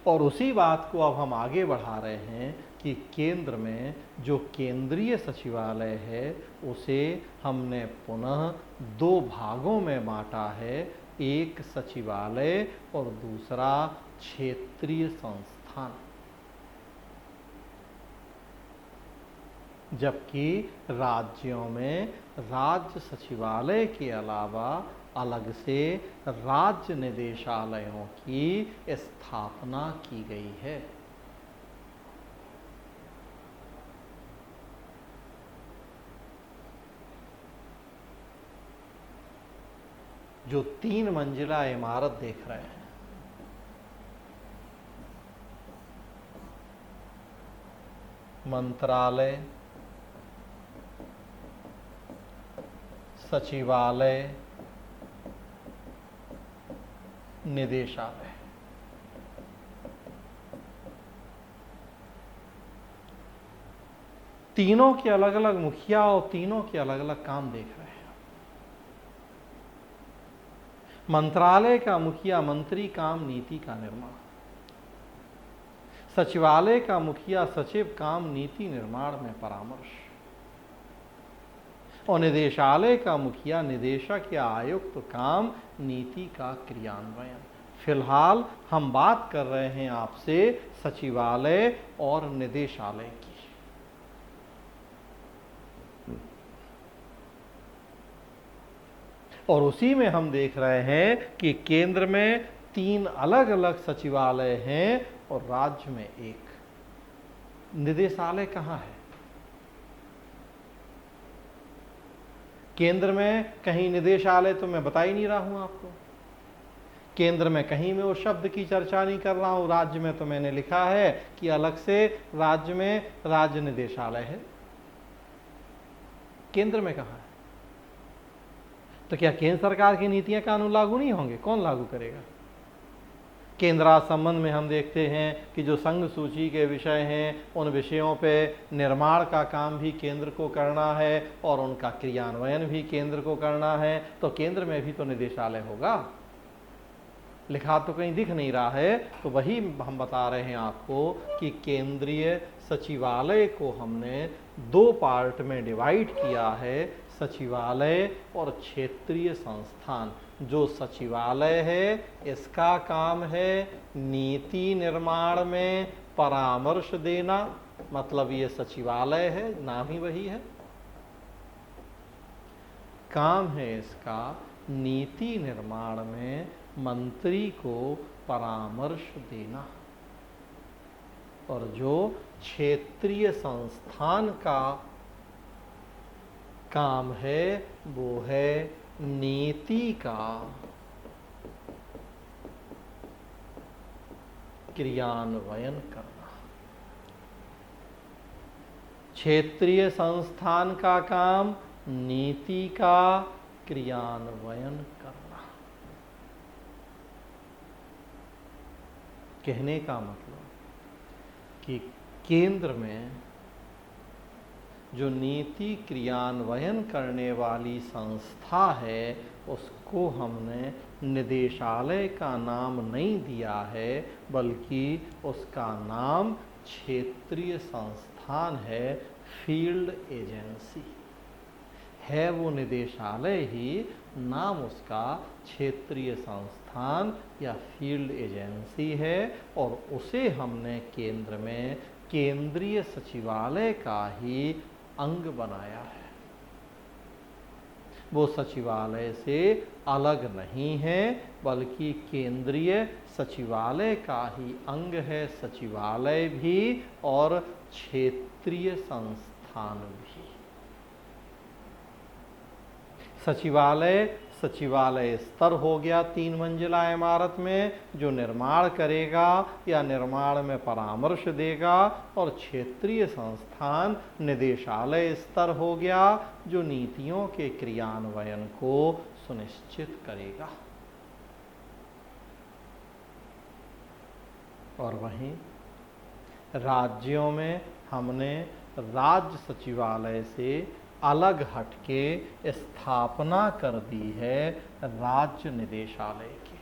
Speaker 1: और उसी बात को अब हम आगे बढ़ा रहे हैं कि केंद्र में जो केंद्रीय सचिवालय है उसे हमने पुनः 2 भागों में बांटा है, एक सचिवालय और दूसरा क्षेत्रीय संस्थान। जबकि राज्यों में राज्य सचिवालय के अलावा अलग से राज्य निदेशालयों की स्थापना की गई है। जो 3 मंजिला इमारत देख रहे हैं, मंत्रालय, सचिवालय, निदेशालय, तीनों के अलग अलग मुखिया और तीनों के अलग अलग काम देख रहे हैं। मंत्रालय का मुखिया मंत्री काम नीति का निर्माण, सचिवालय का मुखिया सचिव काम नीति निर्माण में परामर्श, और निदेशालय का मुखिया निदेशक या आयुक्त काम नीति का क्रियान्वयन। फिलहाल हम बात कर रहे हैं आपसे सचिवालय और निदेशालय की। और उसी में हम देख रहे हैं कि केंद्र में 3 अलग अलग सचिवालय हैं और राज्य में एक। निदेशालय कहाँ है? केंद्र में कहीं निदेशालय तो मैं बता ही नहीं रहा हूं आपको। केंद्र में कहीं में उस शब्द की चर्चा नहीं कर रहा हूं। राज्य में तो मैंने लिखा है कि अलग से राज्य में राज्य निदेशालय है। केंद्र में कहाँ है? तो क्या केंद्र सरकार की नीतियां कानून लागू नहीं होंगे? कौन लागू करेगा? केंद्र राज्य संबंध में हम देखते हैं कि जो संघ सूची के विषय हैं उन विषयों पे निर्माण का काम भी केंद्र को करना है और उनका क्रियान्वयन भी केंद्र को करना है। तो केंद्र में भी तो निदेशालय होगा। लिखा तो कहीं दिख नहीं रहा है। तो वही हम बता रहे हैं आपको कि केंद्रीय सचिवालय को हमने 2 पार्ट में डिवाइड किया है, सचिवालय और क्षेत्रीय संस्थान। जो सचिवालय है इसका काम है नीति निर्माण में परामर्श देना, मतलब ये सचिवालय है, नाम ही वही है। काम है इसका नीति निर्माण में मंत्री को परामर्श देना। और जो क्षेत्रीय संस्थान का काम है वो है नीति का क्रियान्वयन करना। क्षेत्रीय संस्थान का काम नीति का क्रियान्वयन करना। कहने का मतलब कि केंद्र में जो नीति क्रियान्वयन करने वाली संस्था है उसको हमने निदेशालय का नाम नहीं दिया है, बल्कि उसका नाम क्षेत्रीय संस्थान है, फील्ड एजेंसी है। वो निदेशालय ही, नाम उसका क्षेत्रीय संस्थान या फील्ड एजेंसी है। और उसे हमने केंद्र में केंद्रीय सचिवालय का ही अंग बनाया है। वो सचिवालय से अलग नहीं है, बल्कि केंद्रीय सचिवालय का ही अंग है सचिवालय भी और क्षेत्रीय संस्थान भी। सचिवालय सचिवालय स्तर हो गया 3 मंजिला इमारत में जो निर्माण करेगा या निर्माण में परामर्श देगा, और क्षेत्रीय संस्थान निदेशालय स्तर हो गया जो नीतियों के क्रियान्वयन को सुनिश्चित करेगा। और वहीं राज्यों में हमने राज्य सचिवालय से अलग हटके स्थापना कर दी है राज्य निदेशालय की।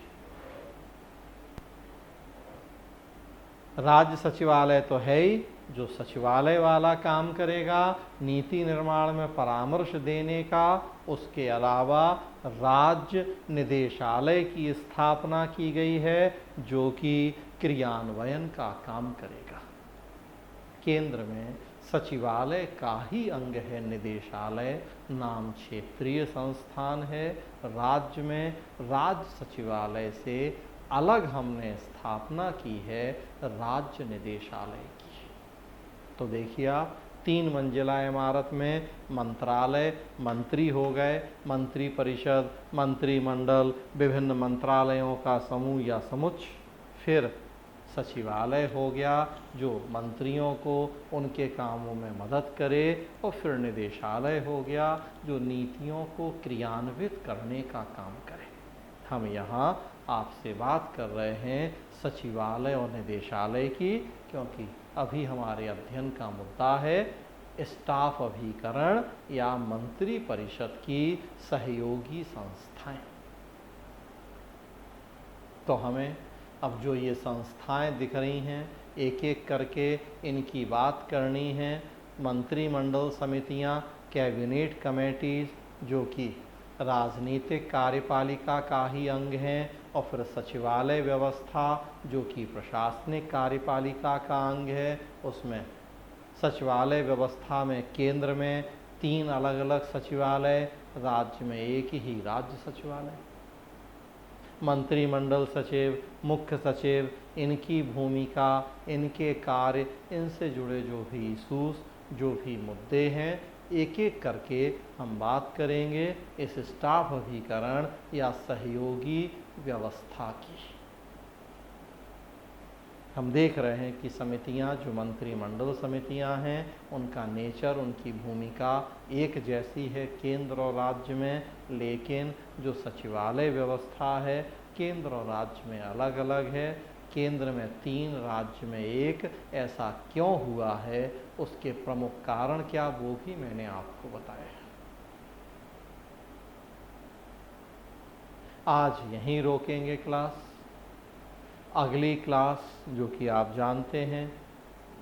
Speaker 1: राज्य सचिवालय तो है ही, जो सचिवालय वाला काम करेगा, नीति निर्माण में परामर्श देने का। उसके अलावा राज्य निदेशालय की स्थापना की गई है जो कि क्रियान्वयन का काम करेगा। केंद्र में सचिवालय का ही अंग है निदेशालय, नाम क्षेत्रीय संस्थान है। राज्य में राज्य सचिवालय से अलग हमने स्थापना की है राज्य निदेशालय की। तो देखिए आप, 3 मंजिला इमारत में मंत्रालय, मंत्री हो गए, मंत्री परिषद, मंत्रिमंडल, विभिन्न मंत्रालयों का समूह या समुच्चय। फिर सचिवालय हो गया जो मंत्रियों को उनके कामों में मदद करे, और फिर निदेशालय हो गया जो नीतियों को क्रियान्वित करने का काम करे। हम यहाँ आपसे बात कर रहे हैं सचिवालय और निदेशालय की, क्योंकि अभी हमारे अध्ययन का मुद्दा है स्टाफ अभिकरण या मंत्री परिषद की सहयोगी संस्थाएं। तो हमें अब जो ये संस्थाएं दिख रही हैं, एक एक करके इनकी बात करनी है। मंत्रिमंडल समितियां, कैबिनेट कमेटीज, जो कि राजनीतिक कार्यपालिका का ही अंग हैं, और फिर सचिवालय व्यवस्था जो कि प्रशासनिक कार्यपालिका का अंग है। उसमें सचिवालय व्यवस्था में केंद्र में 3 अलग अलग सचिवालय, राज्य में एक ही राज्य सचिवालय। मंत्रिमंडल सचिव, मुख्य सचिव, इनकी भूमिका, इनके कार्य, इनसे जुड़े जो भी इशूज, जो भी मुद्दे हैं, एक एक करके हम बात करेंगे इस स्टाफ अभिकरण या सहयोगी व्यवस्था की। हम देख रहे हैं कि समितियां, जो मंत्रिमंडल समितियां हैं, उनका नेचर, उनकी भूमिका एक जैसी है केंद्र और राज्य में, लेकिन जो सचिवालय व्यवस्था है केंद्र और राज्य में अलग अलग है। केंद्र में 3, राज्य में 1। ऐसा क्यों हुआ है, उसके प्रमुख कारण क्या, वो भी मैंने आपको बताया है। आज यहीं रोकेंगे क्लास। अगली क्लास, जो कि आप जानते हैं,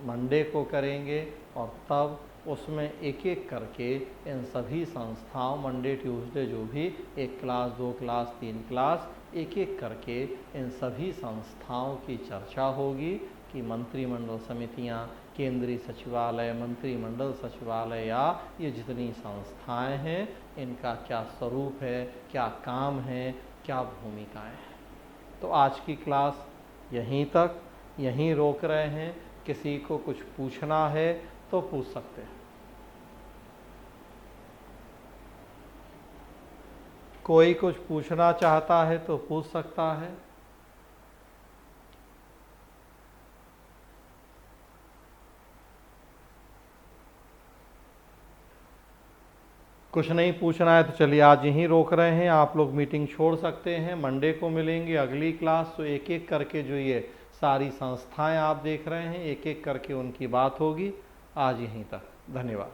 Speaker 1: मंडे को करेंगे, और तब उसमें एक एक करके इन सभी संस्थाओं, मंडे ट्यूसडे जो भी 1 क्लास, 2 क्लास, 3 क्लास, एक एक करके इन सभी संस्थाओं की चर्चा होगी कि मंत्रिमंडल समितियां, केंद्रीय सचिवालय, मंत्रिमंडल सचिवालय या ये जितनी संस्थाएं हैं, इनका क्या स्वरूप है, क्या काम है, क्या भूमिकाएं हैं। तो आज की क्लास यहीं तक, यहीं रोक रहे हैं। किसी को कुछ पूछना है तो पूछ सकते हैं। कोई कुछ पूछना चाहता है तो पूछ सकता है। कुछ नहीं पूछना है तो चलिए आज यहीं रोक रहे हैं। आप लोग मीटिंग छोड़ सकते हैं। मंडे को मिलेंगे अगली क्लास। तो एक एक करके जो ये सारी संस्थाएं आप देख रहे हैं, एक एक करके उनकी बात होगी। आज यहीं तक, धन्यवाद।